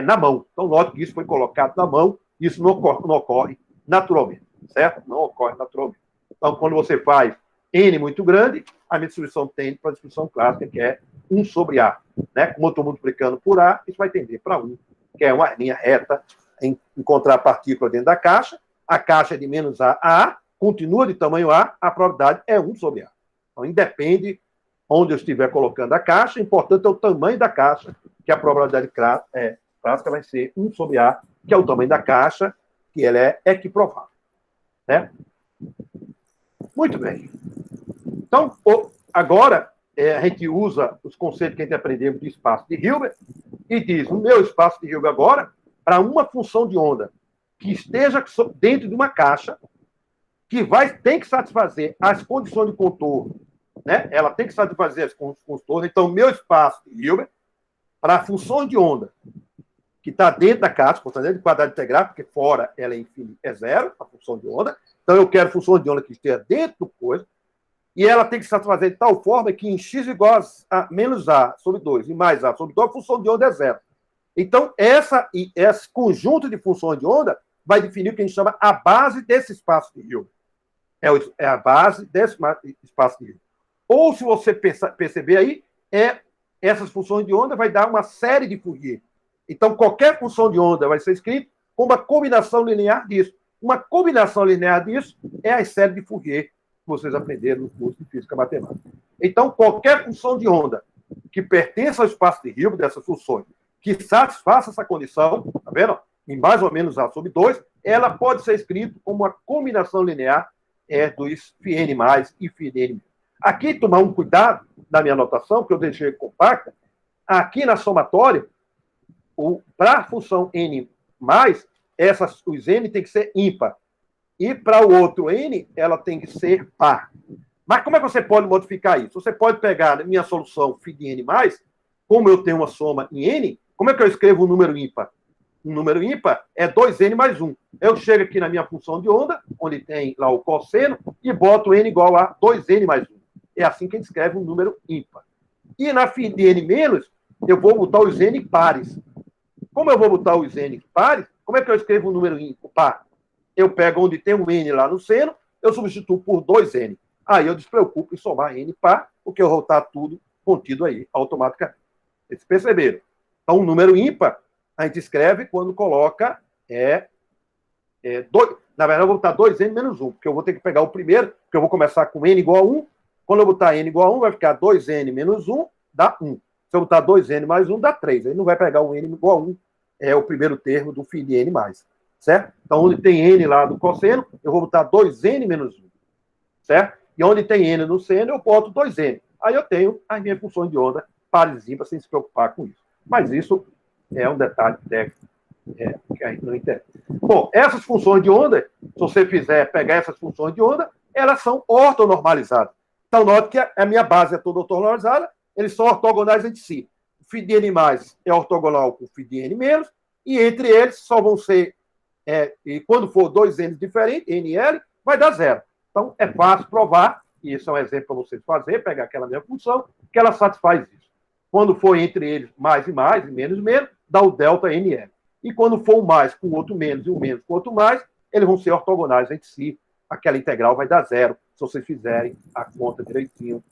na mão. Então, note que isso foi colocado na mão, isso não ocorre naturalmente, certo? Não ocorre naturalmente. Então, quando você faz n muito grande, a minha distribuição tende para a distribuição clássica, que é 1 sobre A. Né? Como eu estou multiplicando por A, isso vai tender para 1, que é uma linha reta em encontrar a partícula dentro da caixa. A caixa é de menos A a A, continua de tamanho A, a probabilidade é 1 sobre A. Então, independe onde eu estiver colocando a caixa, o importante é o tamanho da caixa, que a probabilidade clássica vai ser 1 sobre A, que é o tamanho da caixa, que ela é equiprovável. Né? Muito bem. Então, agora, a gente usa os conceitos que a gente aprendeu de espaço de Hilbert e diz, o meu espaço de Hilbert agora, para uma função de onda que esteja dentro de uma caixa, que tem que satisfazer as condições de contorno, né? Ela tem que satisfazer as contornos. Então, meu espaço de Hilbert, para funções de onda que está dentro da caixa, portanto, dentro do quadrado integral, porque fora ela é zero, a função de onda. Então, eu quero função de onda que esteja dentro do coisa, e ela tem que satisfazer de tal forma que em x igual a menos A sobre 2 e mais A sobre 2, a função de onda é zero. Então, esse conjunto de funções de onda vai definir o que a gente chama a base desse espaço de Hilbert. É a base desse espaço de Hilbert. Ou, se você perceber aí, essas funções de onda vai dar uma série de Fourier. Então, qualquer função de onda vai ser escrita com uma combinação linear disso. Uma combinação linear disso é a série de Fourier que vocês aprenderam no curso de Física Matemática. Então, qualquer função de onda que pertença ao espaço de Hilbert, dessas funções, que satisfaça essa condição, tá vendo? Em mais ou menos A sobre 2, ela pode ser escrita como uma combinação linear dos φn mais e φn. Aqui, tomar um cuidado na minha anotação, que eu deixei compacta. Aqui na somatória, para a função n mais, os n tem que ser ímpar. E para o outro n, ela tem que ser par. Mas como é que você pode modificar isso? Você pode pegar a minha solução φ de n mais, como eu tenho uma soma em n, como é que eu escrevo um número ímpar? Um número ímpar é 2n mais 1. Eu chego aqui na minha função de onda, onde tem lá o cosseno, e boto n igual a 2n mais 1. É assim que a gente escreve um número ímpar. E na φ de n menos, eu vou botar os n pares. Como eu vou botar os n pares, como é que eu escrevo um número par? Eu pego onde tem um n lá no seno, eu substituo por 2n. Aí eu despreocupo em somar n par, porque eu vou estar tudo contido aí, automaticamente. Vocês perceberam? Então, um número ímpar, a gente escreve quando coloca na verdade, eu vou botar 2n menos 1, porque eu vou ter que pegar o primeiro, porque eu vou começar com n igual a 1. Quando eu botar n igual a 1, vai ficar 2n menos 1, dá 1. Se eu botar 2n mais 1, dá 3. Aí não vai pegar o n igual a 1, é o primeiro termo do φ de n mais. Certo? Então, onde tem n lá do cosseno, eu vou botar 2n menos 1. Certo? E onde tem n no seno, eu boto 2n. Aí eu tenho as minhas funções de onda pares ímpares, sem se preocupar com isso. Mas isso é um detalhe técnico que a gente não entende. Bom, essas funções de onda, se você pegar essas funções de onda, elas são ortonormalizadas. Então, note que a minha base é toda ortonormalizada, eles são ortogonais entre si. O φ de n mais é ortogonal com o φ de n menos, e entre eles só vão ser, e quando for dois n diferentes, n e l, vai dar zero. Então, é fácil provar e isso é um exemplo para vocês fazerem, pegar aquela mesma função, que ela satisfaz isso. Quando for entre eles mais e mais, e menos e menos, dá o delta NL. E quando for um mais com o outro menos e um menos com o outro mais, eles vão ser ortogonais entre si. Aquela integral vai dar zero, se vocês fizerem a conta direitinho.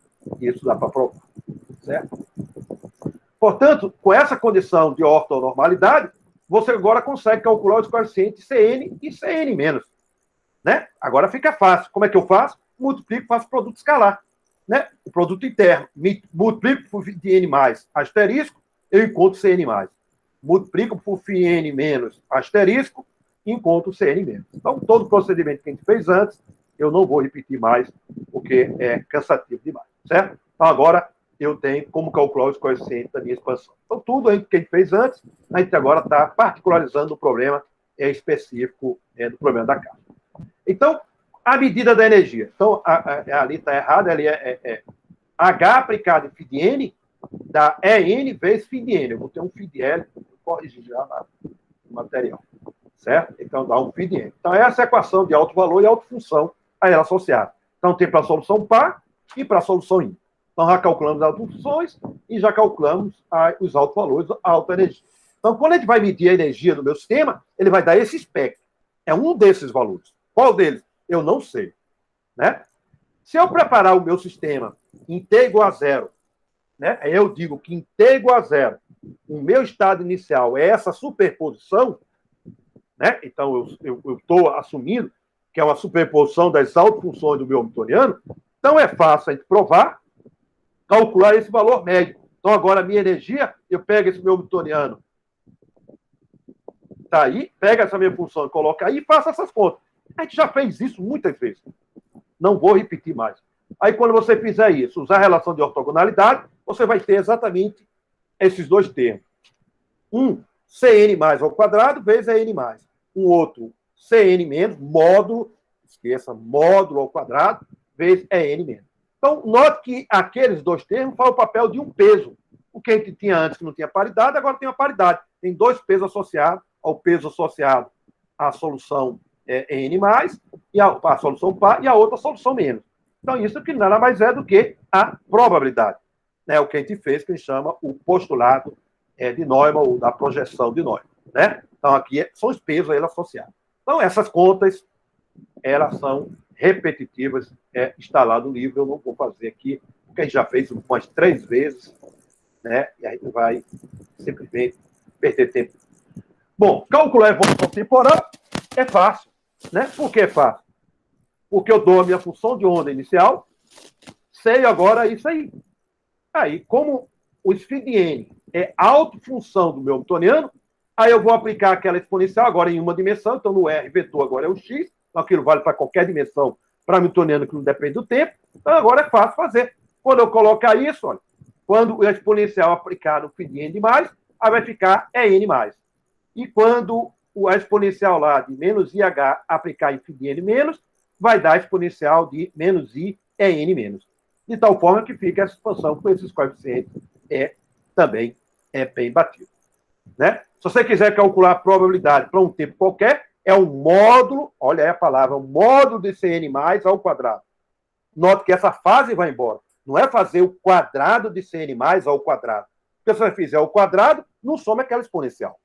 Isso dá para provar. Certo? Portanto, com essa condição de ortonormalidade, você agora consegue calcular os coeficientes CN e CN-. Né? Agora fica fácil. Como é que eu faço? Multiplico, faço produto escalar. Né? O produto interno. Multiplico por n mais asterisco, eu encontro CN mais. Multiplico por φn menos asterisco, encontro CN menos. Então, todo o procedimento que a gente fez antes, eu não vou repetir mais, porque é cansativo demais. Certo? Então, agora eu tenho como calcular os coeficientes da minha expansão. Então, tudo que a gente fez antes, a gente agora está particularizando o problema específico do problema da caixa. Então, a medida da energia. Então, ali está errado, ali é H aplicado em φ de N, dá EN vezes φ de N. Eu vou ter um φ de L, vou corrigir já no material. Certo? Então, dá um φ de N. Então, essa é a equação de alto valor e alta função a ela associada. Então, tem para a solução par e para a solução ímpar. Então, já calculamos as altas funções e já calculamos os altos valores, a alta energia. Então, quando a gente vai medir a energia do meu sistema, ele vai dar esse espectro. É um desses valores. Qual deles? Eu não sei. Né? Se eu preparar o meu sistema em T igual a zero, né? Eu digo que em T igual a zero, o meu estado inicial é essa superposição, né? Então, eu estou assumindo que é uma superposição das autofunções do meu hamiltoniano, então é fácil a gente provar, calcular esse valor médio. Então, agora, a minha energia, eu pego esse meu hamiltoniano, tá aí, pega essa minha função, coloca aí e faço essas contas. A gente já fez isso muitas vezes. Não vou repetir mais. Aí, quando você fizer isso, usar a relação de ortogonalidade, você vai ter exatamente esses dois termos. Um, Cn mais ao quadrado vezes N mais. Um outro, Cn menos, módulo, esqueça, módulo ao quadrado, vezes N menos. Então, note que aqueles dois termos fazem o papel de um peso. O que a gente tinha antes que não tinha paridade, agora tem uma paridade. Tem dois pesos associados, ao peso associado à solução N+, e a solução par, e a outra solução menos. Então, isso que nada mais é do que a probabilidade. Né? O que a gente fez, que a gente chama o postulado de Neumann, ou da projeção de Neumann. Né? Então, aqui são os pesos a ele associados. Então, essas contas, elas são repetitivas, está lá no livro, eu não vou fazer aqui, porque a gente já fez umas 3 vezes, né? E a gente vai simplesmente perder tempo. Bom, calcular a evolução temporal é fácil. Né? Por que é fácil? Porque eu dou a minha função de onda inicial, sei agora isso aí. Aí, como o φ de N é autofunção do meu hamiltoniano, aí eu vou aplicar aquela exponencial agora em uma dimensão, então no R vetor agora é o x, então aquilo vale para qualquer dimensão para hamiltoniano que não depende do tempo, então agora é fácil fazer. Quando eu colocar isso, olha, quando a exponencial aplicar no φ de N mais, aí vai ficar N mais. E quando a exponencial lá de menos IH aplicar em φ de N menos, vai dar a exponencial de menos I N menos. De tal forma que fica essa expansão com esses coeficientes também bem batido. Né? Se você quiser calcular a probabilidade para um tempo qualquer, é um módulo, olha aí a palavra, um módulo de Cn mais ao quadrado. Note que essa fase vai embora. Não é fazer o quadrado de Cn mais ao quadrado. Porque se você fizer ao quadrado, não soma aquela exponencial.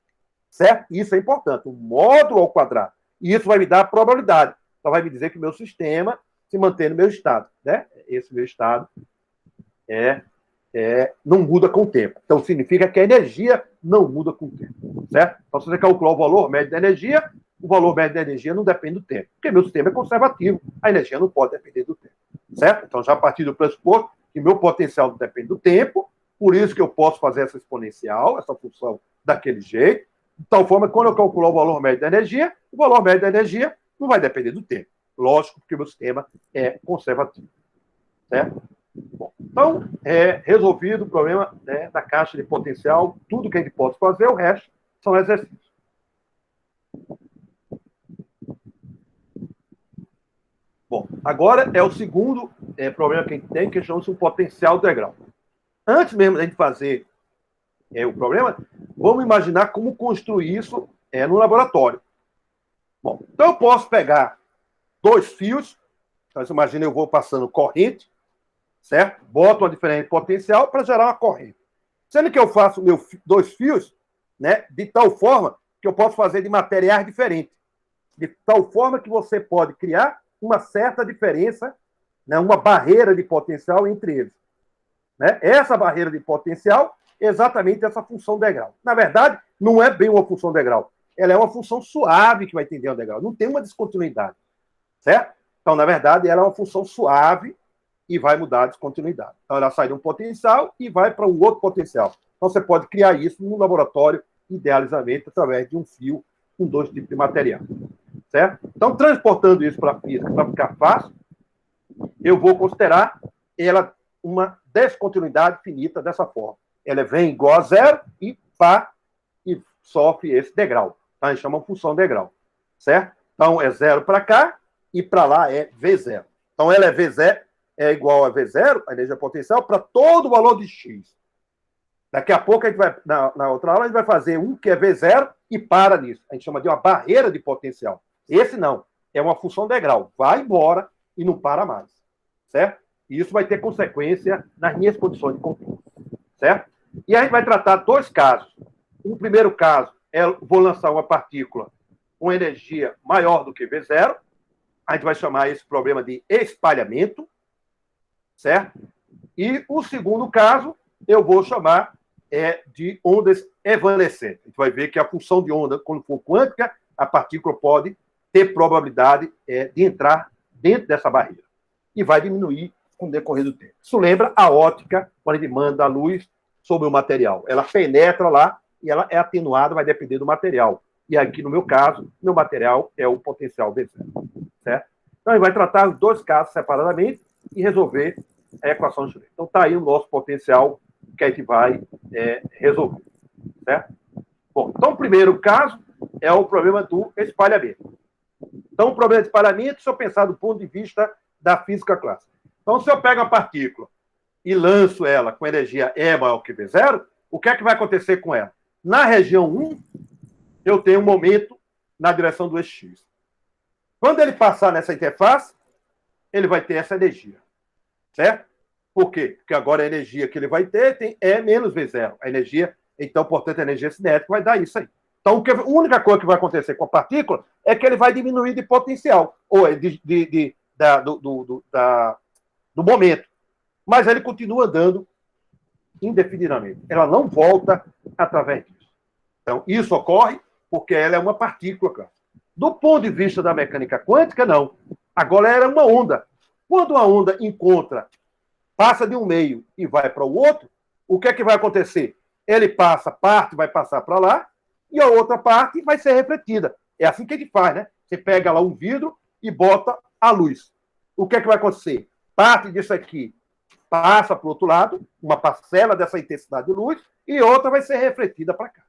Certo? Isso é importante. O módulo ao quadrado. E isso vai me dar a probabilidade. Então, vai me dizer que o meu sistema se mantém no meu estado. Né? Esse meu estado não muda com o tempo. Então, significa que a energia não muda com o tempo. Certo? Então, se você calcular o valor médio da energia, o valor médio da energia não depende do tempo. Porque meu sistema é conservativo. A energia não pode depender do tempo. Certo? Então, já a partir do pressuposto que meu potencial não depende do tempo, por isso que eu posso fazer essa exponencial, essa função daquele jeito, de tal forma que quando eu calcular o valor médio da energia, o valor médio da energia não vai depender do tempo. Lógico, porque o meu sistema é conservativo. Certo? Bom, então, resolvido o problema, né, da caixa de potencial, tudo que a gente pode fazer, o resto são exercícios. Bom, agora é o segundo problema que a gente tem, que chama-se um potencial integral. Antes mesmo da gente fazer o problema, vamos imaginar como construir isso no laboratório. Bom, então eu posso pegar 2 fios Então, você imagina, eu vou passando corrente, certo? Boto uma diferença de potencial para gerar uma corrente. Sendo que eu faço dois fios, né, de tal forma que eu posso fazer de materiais diferentes. De tal forma que você pode criar uma certa diferença, né, uma barreira de potencial entre eles. Né? Essa barreira de potencial é exatamente essa função degrau. Na verdade, não é bem uma função degrau. Ela é uma função suave que vai atender ao degrau. Não tem uma descontinuidade. Certo? Então, na verdade, ela é uma função suave e vai mudar a descontinuidade. Então, ela sai de um potencial e vai para um outro potencial. Então, você pode criar isso no laboratório, idealizadamente, através de um fio com dois tipos de material. Certo? Então, transportando isso para a física, para ficar fácil, eu vou considerar ela uma descontinuidade finita dessa forma. Ela vem igual a zero e pá, e sofre esse degrau. Tá? A gente chama de função degrau. Certo? Então, é zero para cá e para lá é V0. Então, ela é V0, é igual a V0, a energia potencial, para todo o valor de X. Daqui a pouco, a gente vai, na outra aula, a gente vai fazer um que é V0 e para nisso. A gente chama de uma barreira de potencial. Esse não. É uma função degrau. Vai embora e não para mais. Certo? E isso vai ter consequência nas minhas condições de controle. Certo? E a gente vai tratar dois casos. Um primeiro caso, vou lançar uma partícula com energia maior do que V0. A gente vai chamar esse problema de espalhamento. Certo? E o segundo caso, eu vou chamar de ondas evanescentes. A gente vai ver que a função de onda, quando for quântica, a partícula pode ter probabilidade de entrar dentro dessa barreira. E vai diminuir com o decorrer do tempo. Isso lembra a óptica, quando a gente manda a luz sobre o material. Ela penetra lá e ela é atenuada, vai depender do material. E aqui, no meu caso, meu material é o potencial V0. Certo? Então, a gente vai tratar os dois casos separadamente e resolver a equação de Schrödinger. Então, está aí o nosso potencial que a gente vai resolver. Certo? Bom, então, o primeiro caso é o problema do espalhamento. Então, o problema de espalhamento, se eu pensar do ponto de vista da física clássica. Então, se eu pego a partícula e lanço ela com energia E maior que V0, o que é que vai acontecer com ela? Na região 1, eu tenho um momento na direção do eixo X. Quando ele passar nessa interface, ele vai ter essa energia. Certo? Por quê? Porque agora a energia que ele vai ter tem E menos V0. A energia, então, portanto, a energia cinética vai dar isso aí. Então, a única coisa que vai acontecer com a partícula é que ele vai diminuir de potencial, ou do momento. Mas ele continua andando indefinidamente. Ela não volta através disso. Então, isso ocorre porque ela é uma partícula, cara. Do ponto de vista da mecânica quântica, não. Agora ela é uma onda. Quando a onda passa de um meio e vai para o outro, o que é que vai acontecer? Ele passa, parte vai passar para lá, e a outra parte vai ser refletida. É assim que a gente faz, né? Você pega lá um vidro e bota a luz. O que é que vai acontecer? Parte disso aqui passa para o outro lado, uma parcela dessa intensidade de luz, e outra vai ser refletida para cá.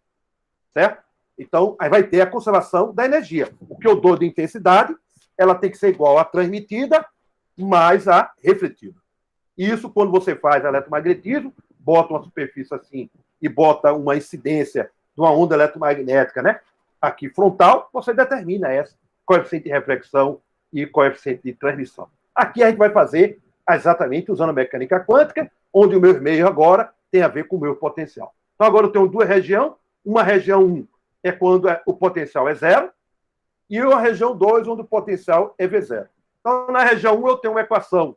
Certo? Então, aí vai ter a conservação da energia. O que eu dou de intensidade, ela tem que ser igual à transmitida mais a refletida. Isso, quando você faz eletromagnetismo, bota uma superfície assim e bota uma incidência de uma onda eletromagnética, né? Aqui frontal, você determina essa, coeficiente de reflexão e coeficiente de transmissão. Aqui a gente vai fazer exatamente usando a mecânica quântica, onde o meu meio agora tem a ver com o meu potencial. Então agora eu tenho duas regiões, uma região 1 é quando o potencial é zero, e a região 2, onde o potencial é V0. Então, na região 1, eu tenho uma equação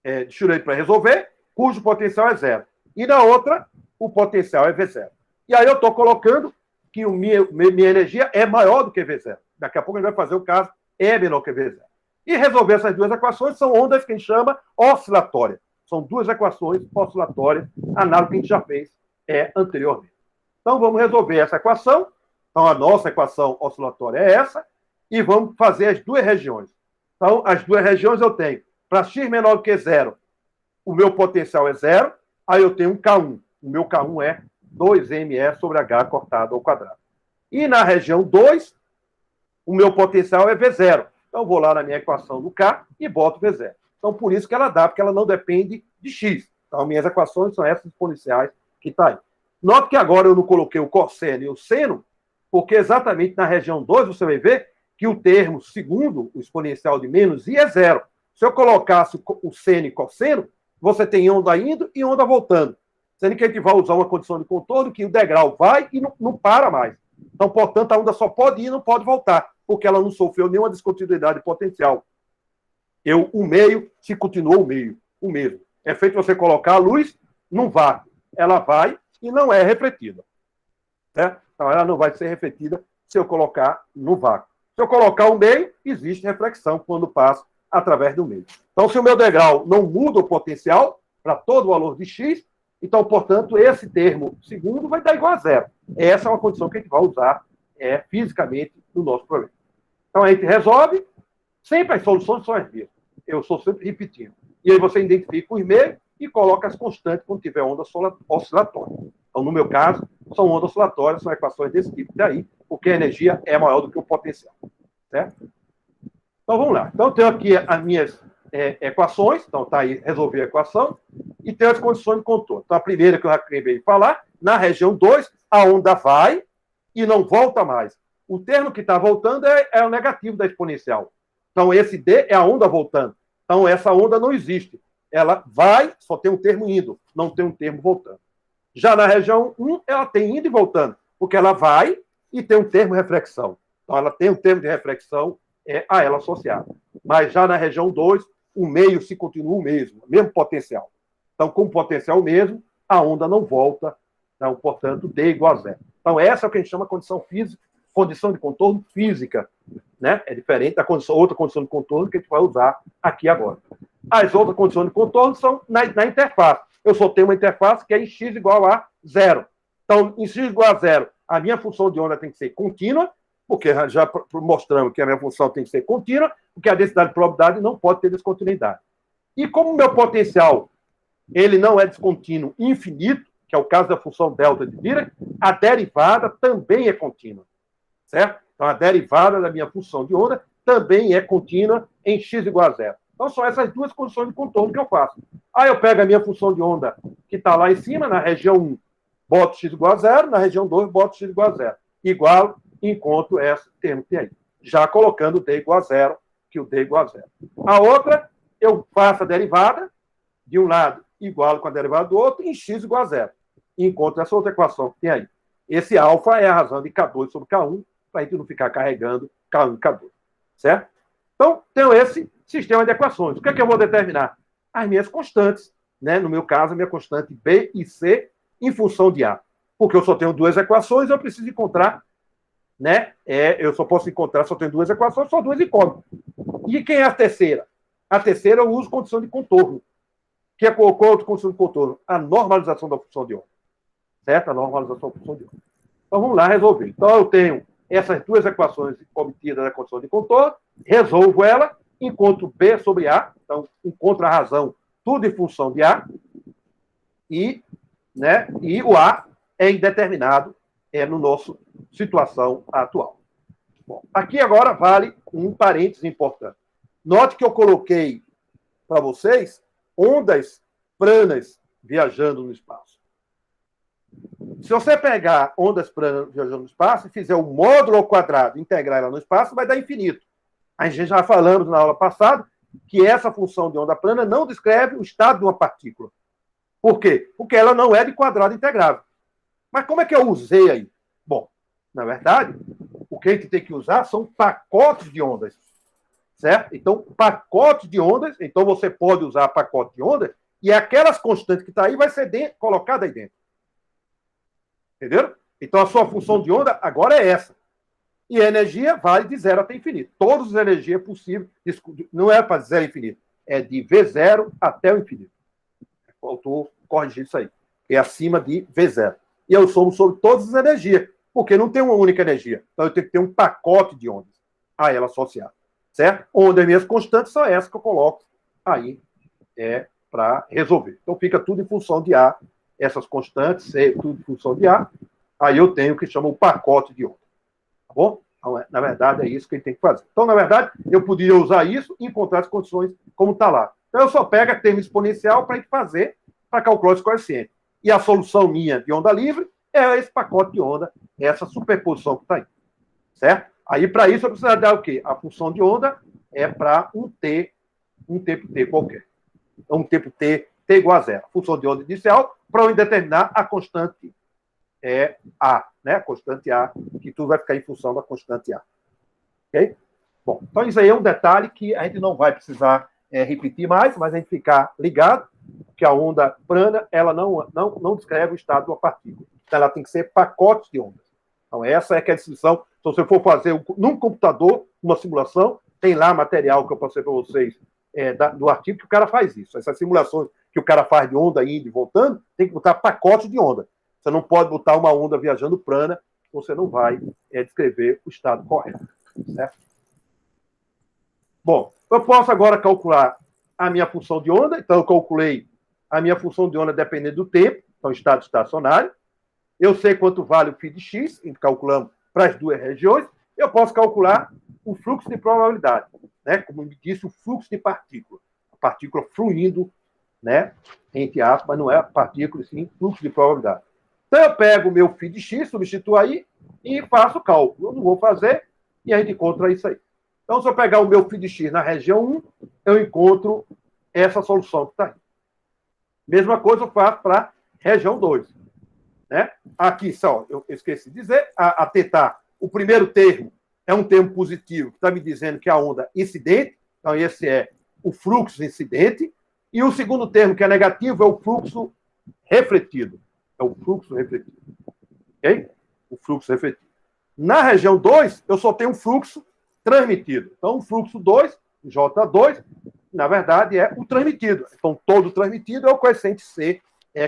de Schrödinger para resolver, cujo potencial é zero. E na outra, o potencial é V0. E aí eu estou colocando que minha energia é maior do que V0. Daqui a pouco a gente vai fazer o caso E menor que V0. E resolver essas duas equações são ondas que a gente chama oscilatórias. São duas equações oscilatórias, análogas que a gente já fez anteriormente. Então, vamos resolver essa equação. Então, a nossa equação oscilatória é essa. E vamos fazer as duas regiões. Então, as duas regiões eu tenho, para x menor do que zero, o meu potencial é zero. Aí eu tenho um K1. O meu K1 é 2mE sobre H cortado ao quadrado. E na região 2, o meu potencial é V0. Então, eu vou lá na minha equação do K e boto V0. Então, por isso que ela dá, porque ela não depende de x. Então, minhas equações são essas exponenciais que está aí. Note que agora eu não coloquei o cosseno e o seno, porque exatamente na região 2 você vai ver que o termo segundo, o exponencial de menos i, é zero. Se eu colocasse o seno e cosseno, você tem onda indo e onda voltando. Sendo que a gente vai usar uma condição de contorno que o degrau vai e não para mais. Então, portanto, a onda só pode ir e não pode voltar, porque ela não sofreu nenhuma descontinuidade potencial. O meio, se continuou o mesmo. É feito você colocar a luz num vácuo. Ela vai e não é refletida. Certo? Então, ela não vai ser refletida se eu colocar no vácuo. Se eu colocar o meio, existe reflexão quando passa através do meio. Então, se o meu degrau não muda o potencial para todo o valor de x, então, portanto, esse termo segundo vai dar igual a zero. Essa é uma condição que a gente vai usar fisicamente no nosso problema. Então, a gente resolve, sempre as soluções são as mesmas. Eu estou sempre repetindo. E aí você identifica os meios e coloca as constantes quando tiver onda oscilatória. Então, no meu caso, são ondas oscilatórias, são equações desse tipo. Daí, porque a energia é maior do que o potencial. Certo? Então, vamos lá. Então, eu tenho aqui as minhas equações. Então, está aí, resolvi a equação. E tenho as condições de contorno. Então, a primeira que eu acabei de falar, na região 2, a onda vai e não volta mais. O termo que está voltando é o negativo da exponencial. Então, esse D é a onda voltando. Então, essa onda não existe. Ela vai, só tem um termo indo, não tem um termo voltando. Já na região 1, ela tem indo e voltando, porque ela vai e tem um termo reflexão. Então, ela tem um termo de reflexão a ela associado. Mas já na região 2, o meio se continua o mesmo potencial. Então, com o potencial mesmo, a onda não volta. Então, portanto, D igual a zero. Então, essa é o que a gente chama de condição física, condição de contorno física. Né? É diferente da outra condição de contorno que a gente vai usar aqui agora. As outras condições de contorno são na interface. Eu só tenho uma interface que é em x igual a zero. Então, em x igual a zero, a minha função de onda tem que ser contínua, porque já mostramos que a minha função tem que ser contínua, porque a densidade de probabilidade não pode ter descontinuidade. E como o meu potencial ele não é descontínuo infinito, que é o caso da função delta de Dirac, a derivada também é contínua. Certo? Então, a derivada da minha função de onda também é contínua em x igual a zero. Então, são essas duas condições de contorno que eu faço. Aí eu pego a minha função de onda que está lá em cima, na região 1, boto x igual a zero, na região 2, boto x igual a zero. Igual, encontro esse termo que tem aí. Já colocando D igual a zero, que o D igual a zero. A outra, eu faço a derivada, de um lado igual com a derivada do outro, em x igual a zero. E encontro essa outra equação que tem aí. Esse alfa é a razão de K2 sobre K1, para a gente não ficar carregando K1 e K2. Certo? Então, tenho esse sistema de equações. O que é que eu vou determinar? As minhas constantes. Né? No meu caso, a minha constante B e C em função de A. Porque eu só tenho duas equações, eu preciso encontrar, né? Eu só posso encontrar, só tenho duas equações, só duas incógnitas. E quem é a terceira? A terceira eu uso condição de contorno. Que é qual outra condição de contorno? A normalização da função de onda. Certo? A normalização da função de onda. Então, vamos lá resolver. Então, eu tenho essas duas equações obtidas da condição de contorno, resolvo ela, encontro B sobre A, então, encontro a razão, tudo em função de A, e o A é indeterminado no nosso situação atual. Bom, aqui agora vale um parênteses importante. Note que eu coloquei para vocês ondas planas viajando no espaço. Se você pegar ondas planas viajando no espaço e fizer o módulo ao quadrado, integrar ela no espaço, vai dar infinito. A gente já falamos na aula passada que essa função de onda plana não descreve o estado de uma partícula. Por quê? Porque ela não é de quadrado integrável. Mas como é que eu usei aí? Bom, na verdade, o que a gente tem que usar são pacotes de ondas. Certo? Então, pacotes de ondas, então você pode usar pacote de ondas e aquelas constantes que estão aí vai ser colocada aí dentro. Entenderam? Então, a sua função de onda agora é essa. E a energia vale de zero até infinito. Todas as energias possíveis, não é para zero infinito, é de V0 até o infinito. Faltou corrigir isso aí. É acima de V0. E eu somo sobre todas as energias, porque não tem uma única energia. Então, eu tenho que ter um pacote de ondas a ela associado. Certo? Ondas minhas constantes são essas que eu coloco aí para resolver. Então, fica tudo em função de A. Essas constantes, tudo em função de A. Aí eu tenho o que chama o pacote de ondas. Tá bom? Então, na verdade, é isso que a gente tem que fazer. Então, na verdade, eu poderia usar isso e encontrar as condições como está lá. Então, eu só pego a termo exponencial para a gente fazer, para calcular esse coeficiente. E a solução minha de onda livre é esse pacote de onda, essa superposição que está aí. Certo? Aí, para isso, eu preciso dar o quê? A função de onda é para um tempo t qualquer. Então, um tempo t igual a zero. A função de onda inicial para eu determinar a constante A, né? A constante A, que tudo vai ficar em função da constante A. Ok? Bom, então isso aí é um detalhe que a gente não vai precisar repetir mais, mas a gente ficar ligado que a onda plana, ela não descreve o estado de uma partícula. Então, ela tem que ser pacotes de ondas. Então, essa é que é a distinção. Se você for fazer num computador uma simulação, tem lá material que eu passei para vocês do artigo que o cara faz isso. Essas simulações que o cara faz de onda indo e voltando, tem que botar pacote de onda. Você não pode botar uma onda viajando plana, você não vai descrever o estado correto. Certo? Bom, eu posso agora calcular a minha função de onda. Então, eu calculei a minha função de onda dependendo do tempo, então, estado estacionário. Eu sei quanto vale o φ de x, calculamos para as duas regiões. Eu posso calcular o fluxo de probabilidade, né? Como me disse, o fluxo de partícula. A partícula fluindo, né? Entre aspas, mas não é partícula, sim fluxo de probabilidade. Então, eu pego o meu φ de x, substituo aí e faço o cálculo. Eu não vou fazer e a gente encontra isso aí. Então, se eu pegar o meu φ de x na região 1, eu encontro essa solução que está aí. Mesma coisa eu faço para a região 2. Né? Aqui, só, eu esqueci de dizer, a θ, o primeiro termo é um termo positivo, que está me dizendo que é a onda incidente, então esse é o fluxo incidente, e o segundo termo, que é negativo, é o fluxo refletido. É o fluxo refletido. Ok? O fluxo refletido. Na região 2, eu só tenho um fluxo transmitido. Então, o fluxo 2, J2, na verdade, é o transmitido. Então, todo transmitido é o coeficiente C,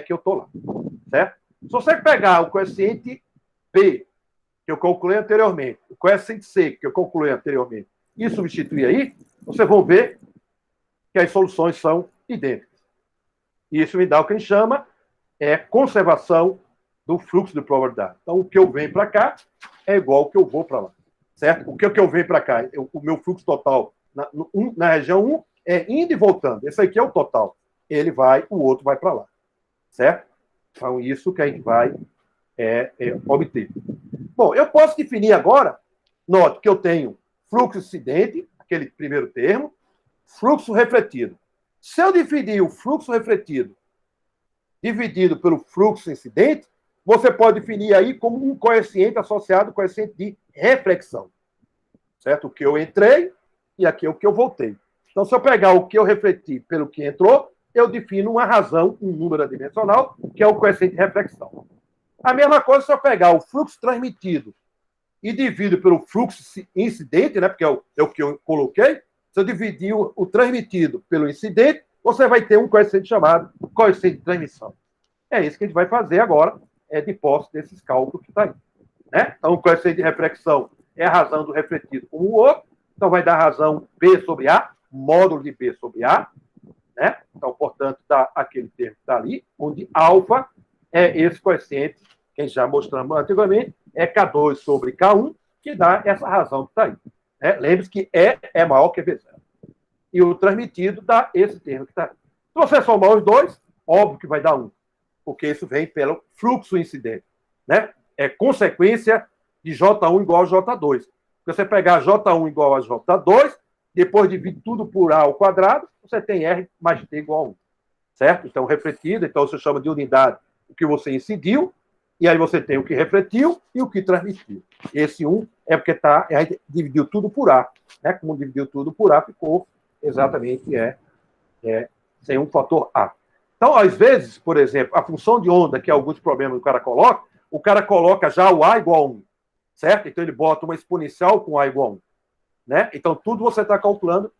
que eu estou lá. Certo? Se você pegar o coeficiente P, que eu calculei anteriormente, o coeficiente C, que eu calculei anteriormente, e substituir aí, vocês vão ver que as soluções são idênticas. E isso me dá o que a gente chama conservação do fluxo de probabilidade. Então, o que eu venho para cá é igual ao que eu vou para lá. Certo? O que eu venho para cá? O meu fluxo total na região 1 é indo e voltando. Esse aqui é o total. Ele vai, o outro vai para lá. Certo? Então, isso que a gente vai obter. Bom, eu posso definir agora, note que eu tenho fluxo incidente, aquele primeiro termo, fluxo refletido. Se eu dividir o fluxo refletido dividido pelo fluxo incidente, você pode definir aí como um coeficiente associado ao coeficiente de reflexão. Certo? O que eu entrei e aqui é o que eu voltei. Então, se eu pegar o que eu refleti pelo que entrou, eu defino uma razão, um número adimensional, que é o coeficiente de reflexão. A mesma coisa se eu pegar o fluxo transmitido e divido pelo fluxo incidente, né, porque é o que eu coloquei, se eu dividir o transmitido pelo incidente, você vai ter um coeficiente chamado coeficiente de transmissão. É isso que a gente vai fazer agora, de posse desses cálculos que está aí. Né? Então, o coeficiente de reflexão é a razão do refletido como o outro, então vai dar razão B sobre A, módulo de B sobre A, né? Então, portanto, dá aquele termo que está ali, onde alfa é esse coeficiente, que já mostramos anteriormente, é K2 sobre K1, que dá essa razão que está aí. Né? Lembre-se que E é maior que V0. E o transmitido dá esse termo que está aí. Se você somar os dois, óbvio que vai dar 1, porque isso vem pelo fluxo incidente. Né? É consequência de J1 igual a J2. Se você pegar J1 igual a J2, depois divide tudo por A ao quadrado, você tem R mais T igual a 1. Certo? Então, refletido, então você chama de unidade o que você incidiu, e aí você tem o que refletiu e o que transmitiu. Esse 1 é porque a gente dividiu tudo por A. Né? Como dividiu tudo por A, ficou exatamente sem um fator A. Então, às vezes, por exemplo, a função de onda, que é alguns problemas o cara coloca já o A igual a 1. Certo? Então, ele bota uma exponencial com A igual a 1. Né? Então, tudo você está calculando,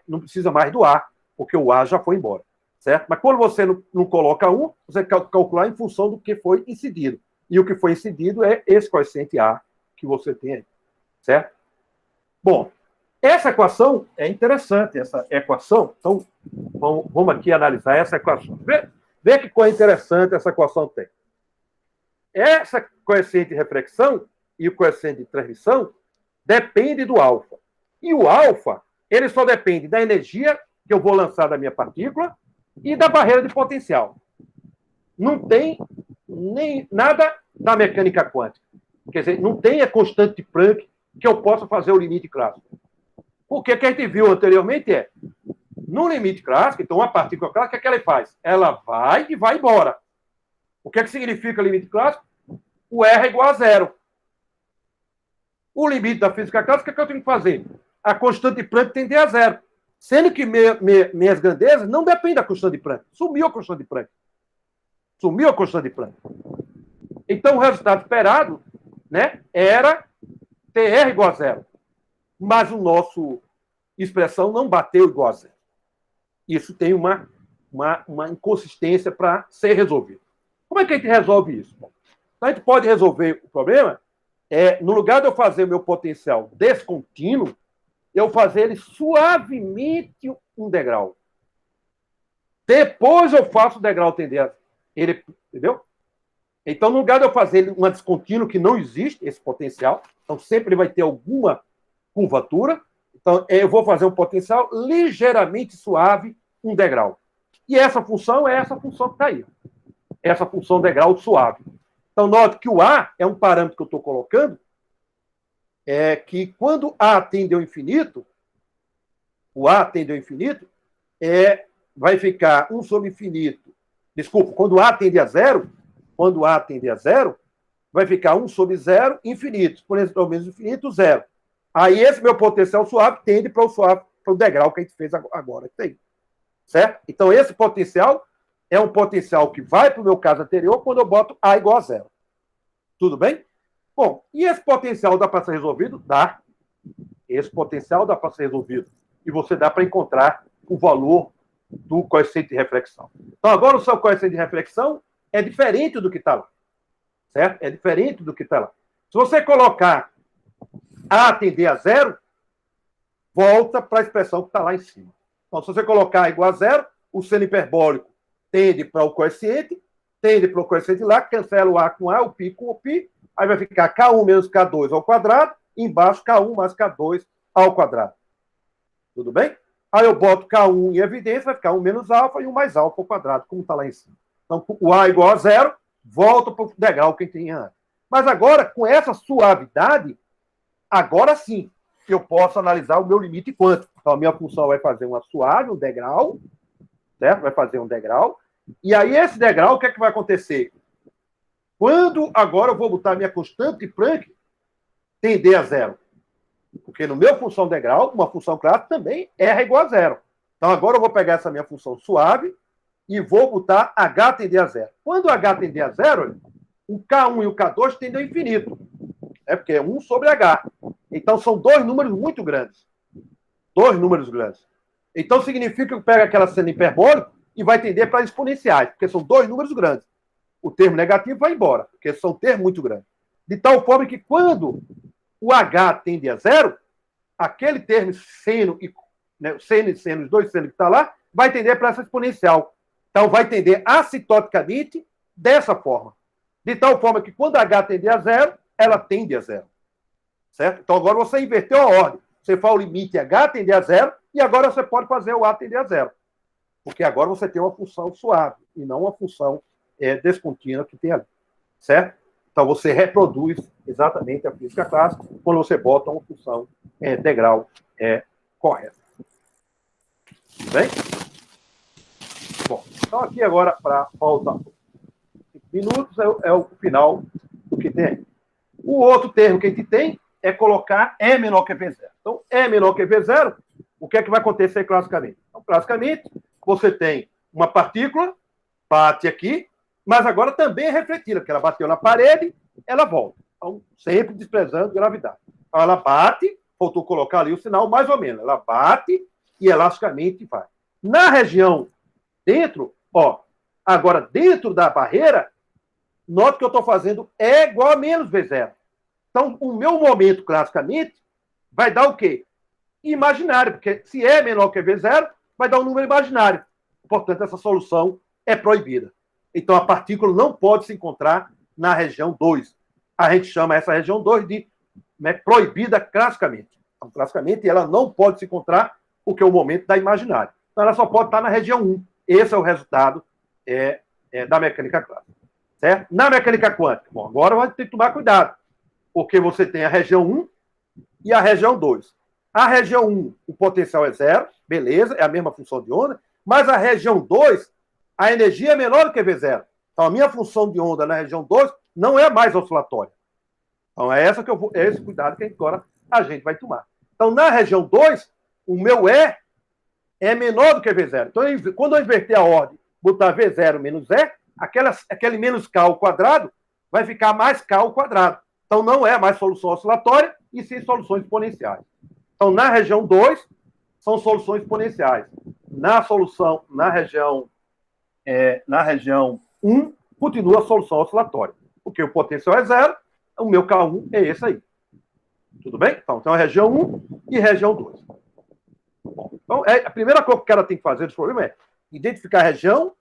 não precisa mais do A, porque o A já foi embora. Certo? Mas quando você não coloca 1, você calcular em função do que foi incidido. E o que foi incidido é esse coeficiente A que você tem aí. Certo? Bom, essa equação é interessante, essa equação. Então, vamos aqui analisar essa equação. Vê que coisa interessante essa equação tem. Essa coeficiente de reflexão e o coeficiente de transmissão depende do alfa. E o alfa, ele só depende da energia que eu vou lançar da minha partícula e da barreira de potencial. Não tem nem nada da mecânica quântica. Quer dizer, não tem a constante de Planck que eu possa fazer o limite clássico? Porque o que a gente viu anteriormente é, no limite clássico, então uma partícula clássica, o que ela faz? Ela vai e vai embora. O que significa limite clássico? O R é igual a zero. O limite da física clássica, o que eu tenho que fazer? A constante de Planck tende a zero. Sendo que minhas grandezas não dependem da constante de Planck. Sumiu a constante de Planck. Sumiu a constante de Planck. Então, o resultado esperado, né, era TR igual a zero. Mas o nosso expressão não bateu igual a zero. Isso tem uma inconsistência para ser resolvido. Como é que a gente resolve isso? Então, a gente pode resolver o problema no lugar de eu fazer o meu potencial descontínuo, eu fazer ele suavemente um degrau. Depois eu faço o degrau tender a ele, entendeu? Então, no lugar de eu fazer uma descontínua que não existe, esse potencial, então sempre vai ter alguma curvatura, então eu vou fazer um potencial ligeiramente suave, um degrau. E essa função é essa função que está aí. Essa função degrau suave. Então, note que o A é um parâmetro que eu estou colocando, que quando A tende ao infinito, o A tende ao infinito, vai ficar 1 sobre infinito. Desculpa, quando A tende a zero, vai ficar 1 sobre zero, infinito. Exponencial menos infinito, zero. Aí esse meu potencial suave tende para o degrau que a gente fez agora. Certo? Então, esse potencial é um potencial que vai para o meu caso anterior quando eu boto A igual a zero. Tudo bem? Bom, e esse potencial dá para ser resolvido? Dá. Esse potencial dá para ser resolvido. E você dá para encontrar o valor do coeficiente de reflexão. Então, agora o seu coeficiente de reflexão é diferente do que está lá. Certo? É diferente do que está lá. Se você colocar A tender a zero, volta para a expressão que está lá em cima. Então, se você colocar A igual a zero, o seno hiperbólico tende para o coeficiente lá, cancela o A com A, o π com o π, aí vai ficar K1 menos K2 ao quadrado, embaixo K1 mais K2 ao quadrado. Tudo bem? Aí eu boto K1 em evidência, vai ficar 1 menos alfa e 1 mais alfa ao quadrado, como está lá em cima. Então, o A igual a zero, volta para o degrau que tem antes. Mas agora, com essa suavidade, agora sim, eu posso analisar o meu limite quântico. Então, a minha função vai fazer uma suave, um degrau, certo? Vai fazer um degrau. E aí, esse degrau, o que é que vai acontecer? Quando agora eu vou botar minha constante de Planck tender a zero. Porque no meu função degrau, uma função clássica também R é igual a zero. Então, agora eu vou pegar essa minha função suave e vou botar H tender a zero. Quando H tender a zero, o K1 e o K2 tendem ao infinito. Porque é 1 sobre H. Então, são dois números muito grandes. Dois números grandes. Então, significa que eu pego aquela seno hiperbólica e vai tender para exponenciais, porque são dois números grandes. O termo negativo vai embora, porque são termos muito grandes. De tal forma que quando o H tende a zero, aquele termo seno e seno, os dois senos que está lá, vai tender para essa exponencial. Então, vai tender assitoticamente dessa forma. De tal forma que quando H tende a zero, ela tende a zero. Certo? Então, agora você inverteu a ordem. Você faz o limite H tender a zero, e agora você pode fazer o A tender a zero. Porque agora você tem uma função suave, e não uma função descontínua que tem ali. Certo? Então, você reproduz exatamente a física clássica quando você bota uma função degrau correta. Tudo bem? Bom, então aqui agora, para faltar 5 minutos, é o final do que tem aí. O outro termo que a gente tem é colocar E menor que V0. Então, E menor que V0, o que é que vai acontecer classicamente? Então, classicamente, você tem uma partícula, bate aqui, mas agora também é refletida, porque ela bateu na parede, ela volta. Então, sempre desprezando gravidade. Então, ela bate, faltou colocar ali o sinal mais ou menos. Ela bate e elasticamente vai. Na região dentro, agora dentro da barreira, note que eu estou fazendo E igual a menos V0. Então, o meu momento, classicamente, vai dar o quê? Imaginário, porque se E é menor que V0, vai dar um número imaginário. Portanto, essa solução é proibida. Então, a partícula não pode se encontrar na região 2. A gente chama essa região 2 de proibida classicamente. Então, classicamente, ela não pode se encontrar porque é o momento da imaginário. Então, ela só pode estar na região 1. Esse é o resultado da mecânica clássica. Certo? Na mecânica quântica, bom, agora vai ter que tomar cuidado, porque você tem a região 1 e a região 2. A região 1, o potencial é zero, beleza, é a mesma função de onda, mas a região 2, a energia é menor do que V0. Então, a minha função de onda na região 2 não é mais oscilatória. Então, é esse cuidado que agora a gente vai tomar. Então, na região 2, o meu E é menor do que V0. Então, quando eu inverter a ordem, botar V0 menos E, aquele menos K ao quadrado vai ficar mais K ao quadrado. Então, não é mais solução oscilatória, e sim soluções exponenciais. Então, na região 2, são soluções exponenciais. Na região 1, continua a solução oscilatória. Porque o potencial é zero, o meu K1 é esse aí. Tudo bem? Então, a região 1 e região 2. Bom, então, a primeira coisa que o cara tem que fazer nesse problema é identificar a região,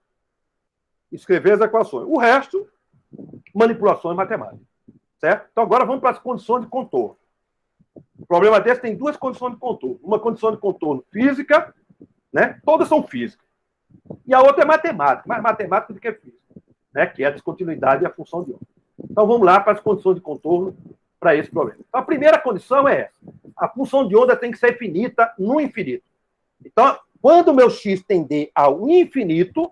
escrever as equações. O resto, manipulações matemáticas. Certo? Então, agora vamos para as condições de contorno. O problema desse tem duas condições de contorno. Uma condição de contorno física, né? Todas são físicas. E a outra é matemática, mais matemática do que física, né? Que é a descontinuidade e a função de onda. Então, vamos lá para as condições de contorno para esse problema. Então, a primeira condição é essa. A função de onda tem que ser finita no infinito. Então, quando o meu x tender ao infinito,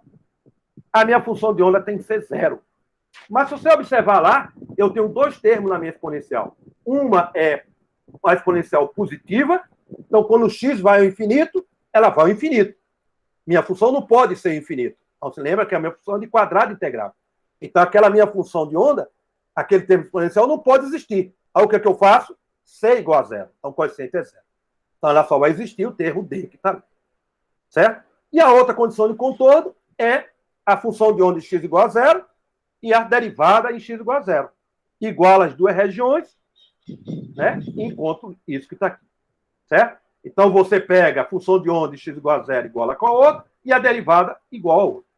a minha função de onda tem que ser zero. Mas se você observar lá, eu tenho dois termos na minha exponencial. Uma é uma exponencial positiva. Então, quando o x vai ao infinito, ela vai ao infinito. Minha função não pode ser infinita. Então, você lembra que a minha função é de quadrado integral. Então, aquela minha função de onda, aquele termo exponencial não pode existir. Aí, o que é que eu faço? C igual a zero. Então, o coeficiente é zero. Então, ela só vai existir o termo D que está ali. Certo? E a outra condição de contorno é a função de onda de x igual a zero e a derivada em x igual a zero. Igual as duas regiões, né? E encontro isso que está aqui. Certo? Então, você pega a função de onda de x igual a zero igual a com a outra e a derivada igual a outra.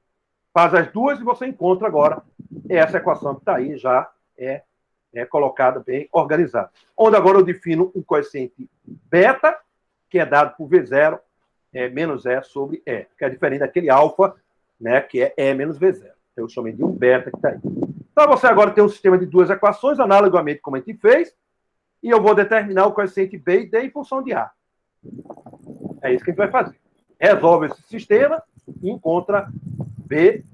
Faz as duas e você encontra agora essa equação que está aí, já é colocada bem organizada. Onde agora eu defino um coeficiente beta, que é dado por V0 menos E sobre E, que é diferente daquele alfa, né, que é E menos V0. Eu chamei de um beta que está aí. Então, você agora tem um sistema de duas equações, analogamente como a gente fez, e eu vou determinar o coeficiente B e D em função de A. É isso que a gente vai fazer. Resolve esse sistema e encontra B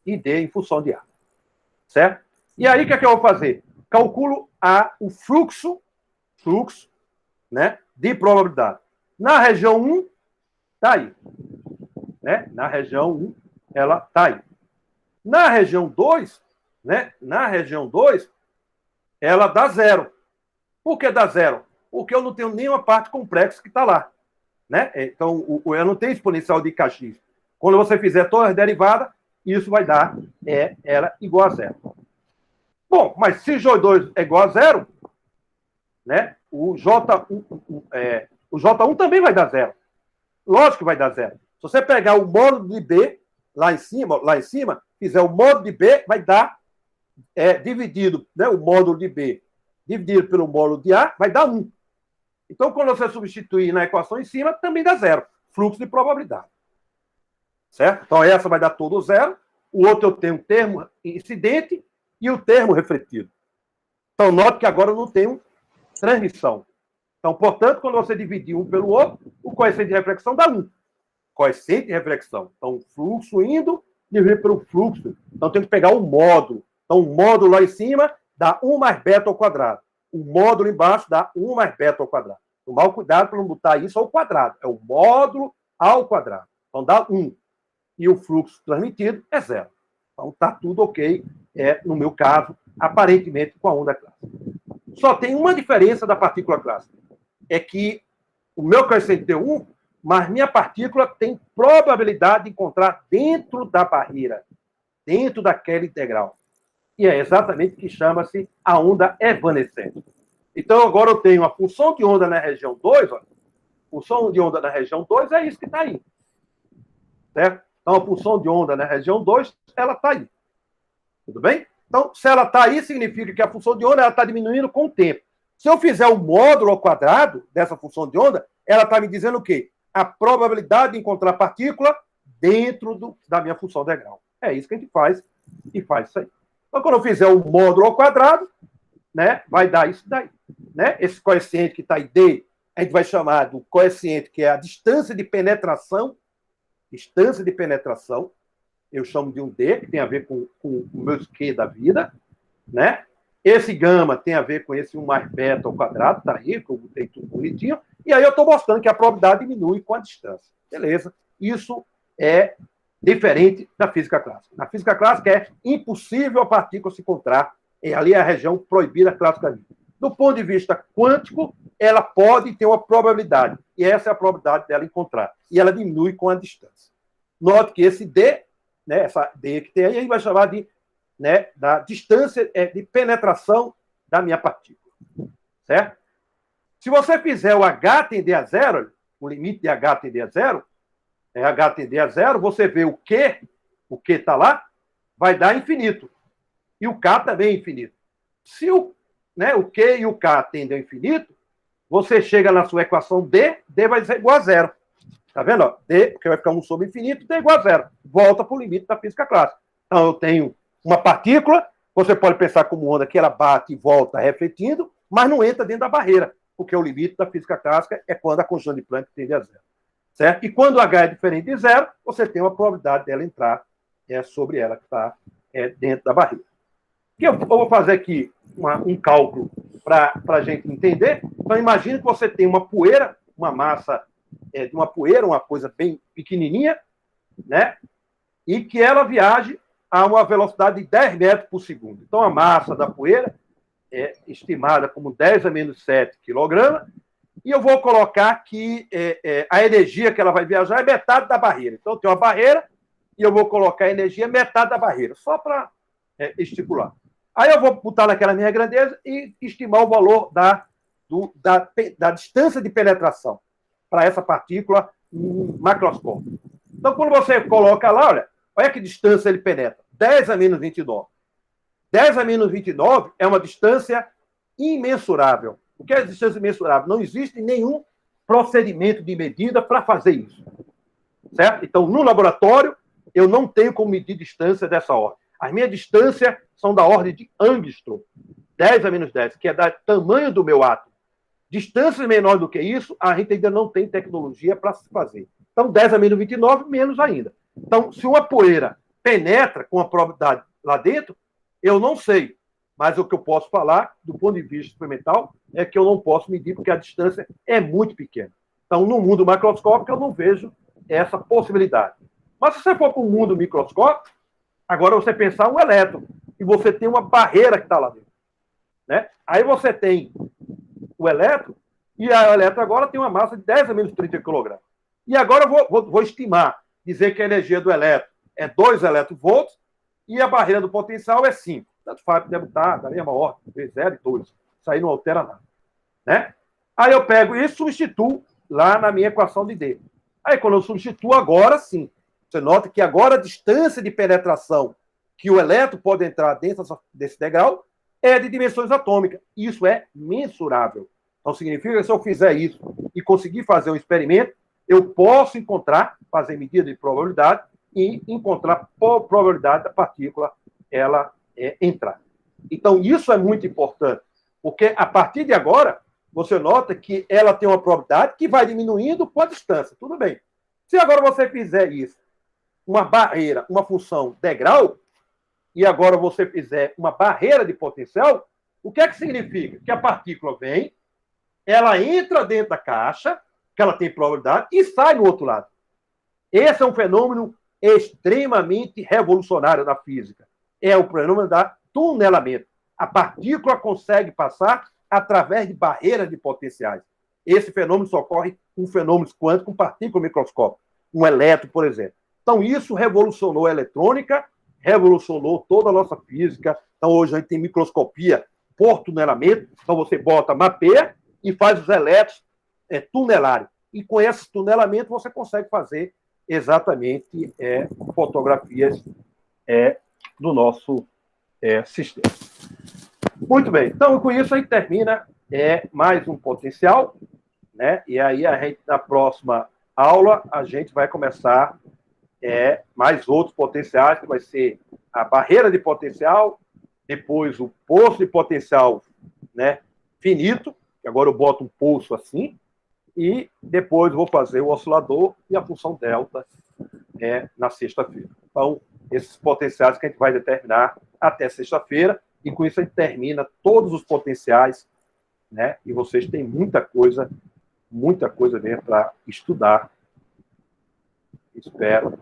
e D em função de A. Certo? E aí, o que é que eu vou fazer? Calculo o fluxo, né, de probabilidade. Na região 1, está aí. Né? Na região 1, ela está aí. Na região 2, né? Na região 2, ela dá zero. Por que dá zero? Porque eu não tenho nenhuma parte complexa que está lá. Né? Então, eu não tenho exponencial de kx. Quando você fizer todas as derivadas, isso vai dar ela igual a zero. Bom, mas se J2 é igual a zero, né? O J1 também vai dar zero. Lógico que vai dar zero. Se você pegar o módulo de B lá em cima, fizer o módulo de B, vai dar dividido, né? O módulo de B dividido pelo módulo de A, vai dar 1. Então, quando você substituir na equação em cima, também dá zero. Fluxo de probabilidade. Certo? Então, essa vai dar todo zero. O outro eu tenho um termo incidente e o termo refletido. Então, note que agora eu não tenho transmissão. Então, portanto, quando você dividir um pelo outro, o coeficiente de reflexão dá 1. Coeficiente de reflexão. Então, o fluxo indo dividido pelo fluxo. Então, tem que pegar o módulo. Então, o módulo lá em cima dá 1 mais beta ao quadrado. O módulo embaixo dá 1 mais beta ao quadrado. Tomar cuidado para não botar isso ao quadrado. É o módulo ao quadrado. Então, dá 1. E o fluxo transmitido é 0. Então, está tudo ok, no meu caso, aparentemente com a onda clássica. Só tem uma diferença da partícula clássica. É que o meu coeficiente deu 1, mas minha partícula tem probabilidade de encontrar dentro da barreira, dentro daquela integral. E é exatamente o que chama-se a onda evanescente. Então, agora eu tenho a função de onda na região 2, ó. Função de onda na região 2 é isso que está aí. Certo? Então, a função de onda na região 2, ela está aí. Tudo bem? Então, se ela está aí, significa que a função de onda está diminuindo com o tempo. Se eu fizer o módulo ao quadrado dessa função de onda, ela está me dizendo o quê? A probabilidade de encontrar partícula dentro da minha função integral. É isso que a gente faz, e faz isso aí. Então, quando eu fizer o módulo ao quadrado, né, vai dar isso daí. Né? Esse coeficiente que está em D, a gente vai chamar do coeficiente que é a distância de penetração, eu chamo de um D, que tem a ver com o meus Q da vida, né? Esse gama tem a ver com esse 1 mais beta ao quadrado, tá aí, que eu botei tudo bonitinho, e aí eu estou mostrando que a probabilidade diminui com a distância. Beleza? Isso é diferente da física clássica. Na física clássica é impossível a partícula se encontrar, ali é a região proibida clássica. Do ponto de vista quântico, ela pode ter uma probabilidade, e essa é a probabilidade dela encontrar, e ela diminui com a distância. Note que esse D, né, essa D que tem aí, a gente vai chamar de, né, da distância de penetração da minha partícula. Certo? Se você fizer o H tender a zero, o limite de H tender a zero, H tender a zero, você vê o Q está lá, vai dar infinito. E o K também é infinito. Se o Q e o K tendem ao infinito, você chega na sua equação D vai ser igual a zero. Tá vendo? Ó? D, porque vai ficar 1 sobre infinito, D é igual a zero. Volta para o limite da física clássica. Então, eu tenho uma partícula, você pode pensar como onda que ela bate e volta refletindo, mas não entra dentro da barreira, porque o limite da física clássica é quando a constante de Planck tende a zero. Certo? E quando o H é diferente de zero, você tem uma probabilidade dela entrar sobre ela, que está dentro da barreira. Eu vou fazer aqui um cálculo para a gente entender. Então, imagine que você tem uma poeira, uma massa de uma poeira, uma coisa bem pequenininha, né? E que ela viaje a uma velocidade de 10 metros por segundo. Então, a massa da poeira é estimada como 10 a menos 7 quilogramas, e eu vou colocar que a energia que ela vai viajar é metade da barreira. Então, eu tenho uma barreira e eu vou colocar a energia metade da barreira, só para estipular. Aí eu vou botar naquela minha grandeza e estimar o valor da distância de penetração para essa partícula macroscópica. Então, quando você coloca lá, olha que distância ele penetra. 10 a menos 29. 10 a menos 29 é uma distância imensurável. O que é distância imensurável? Não existe nenhum procedimento de medida para fazer isso. Certo? Então, no laboratório, eu não tenho como medir distância dessa ordem. As minhas distâncias são da ordem de angstrom. 10 a menos 10, que é do tamanho do meu átomo. Distâncias menores do que isso, a gente ainda não tem tecnologia para se fazer. Então, 10 a menos 29, menos ainda. Então, se uma poeira penetra com a probabilidade lá dentro, eu não sei. Mas o que eu posso falar, do ponto de vista experimental, é que eu não posso medir, porque a distância é muito pequena. Então, no mundo macroscópico, eu não vejo essa possibilidade. Mas se você for para o mundo microscópico, agora você pensar um elétron, e você tem uma barreira que está lá dentro. Né? Aí você tem o elétron, e o elétron agora tem uma massa de 10 a menos 30 kg. E agora eu vou estimar, dizer que a energia do elétron é 2 eletronvolts, e a barreira do potencial é 5. Tanto faz, deve estar da mesma ordem, 0 e 2. Isso aí não altera nada. Né? Aí eu pego isso e substituo lá na minha equação de D. Aí quando eu substituo, agora sim. Você nota que agora a distância de penetração que o elétron pode entrar dentro desse degrau é de dimensões atômicas. Isso é mensurável. Então significa que se eu fizer isso e conseguir fazer um experimento, eu posso fazer medida de probabilidade e encontrar a probabilidade da partícula ela entrar. Então, isso é muito importante, porque a partir de agora, você nota que ela tem uma probabilidade que vai diminuindo com a distância. Tudo bem. Se agora você fizer isso, uma barreira, uma função degrau, e agora você fizer uma barreira de potencial, o que é que significa? Que a partícula vem, ela entra dentro da caixa, que ela tem probabilidade, e sai do outro lado. Esse é um fenômeno extremamente revolucionário da física. É o fenômeno da tunelamento. A partícula consegue passar através de barreiras de potenciais. Esse fenômeno só ocorre com fenômenos quânticos, com partícula microscópica, um elétron, por exemplo. Então, isso revolucionou a eletrônica, revolucionou toda a nossa física. Então, hoje a gente tem microscopia por tunelamento. Então, você mapeia e faz os elétrons tunelarem. E com esse tunelamento, você consegue fazer exatamente fotografias do nosso sistema. Muito bem. Então, com isso, a gente termina mais um potencial, né? E aí, na próxima aula, a gente vai começar mais outros potenciais, que vai ser a barreira de potencial, depois o poço de potencial né, finito, que agora eu boto um pulso assim, e depois vou fazer o oscilador e a função delta na sexta-feira. Então, esses potenciais que a gente vai determinar até sexta-feira, e com isso a gente termina todos os potenciais, né? E vocês têm muita coisa mesmo para estudar. Espero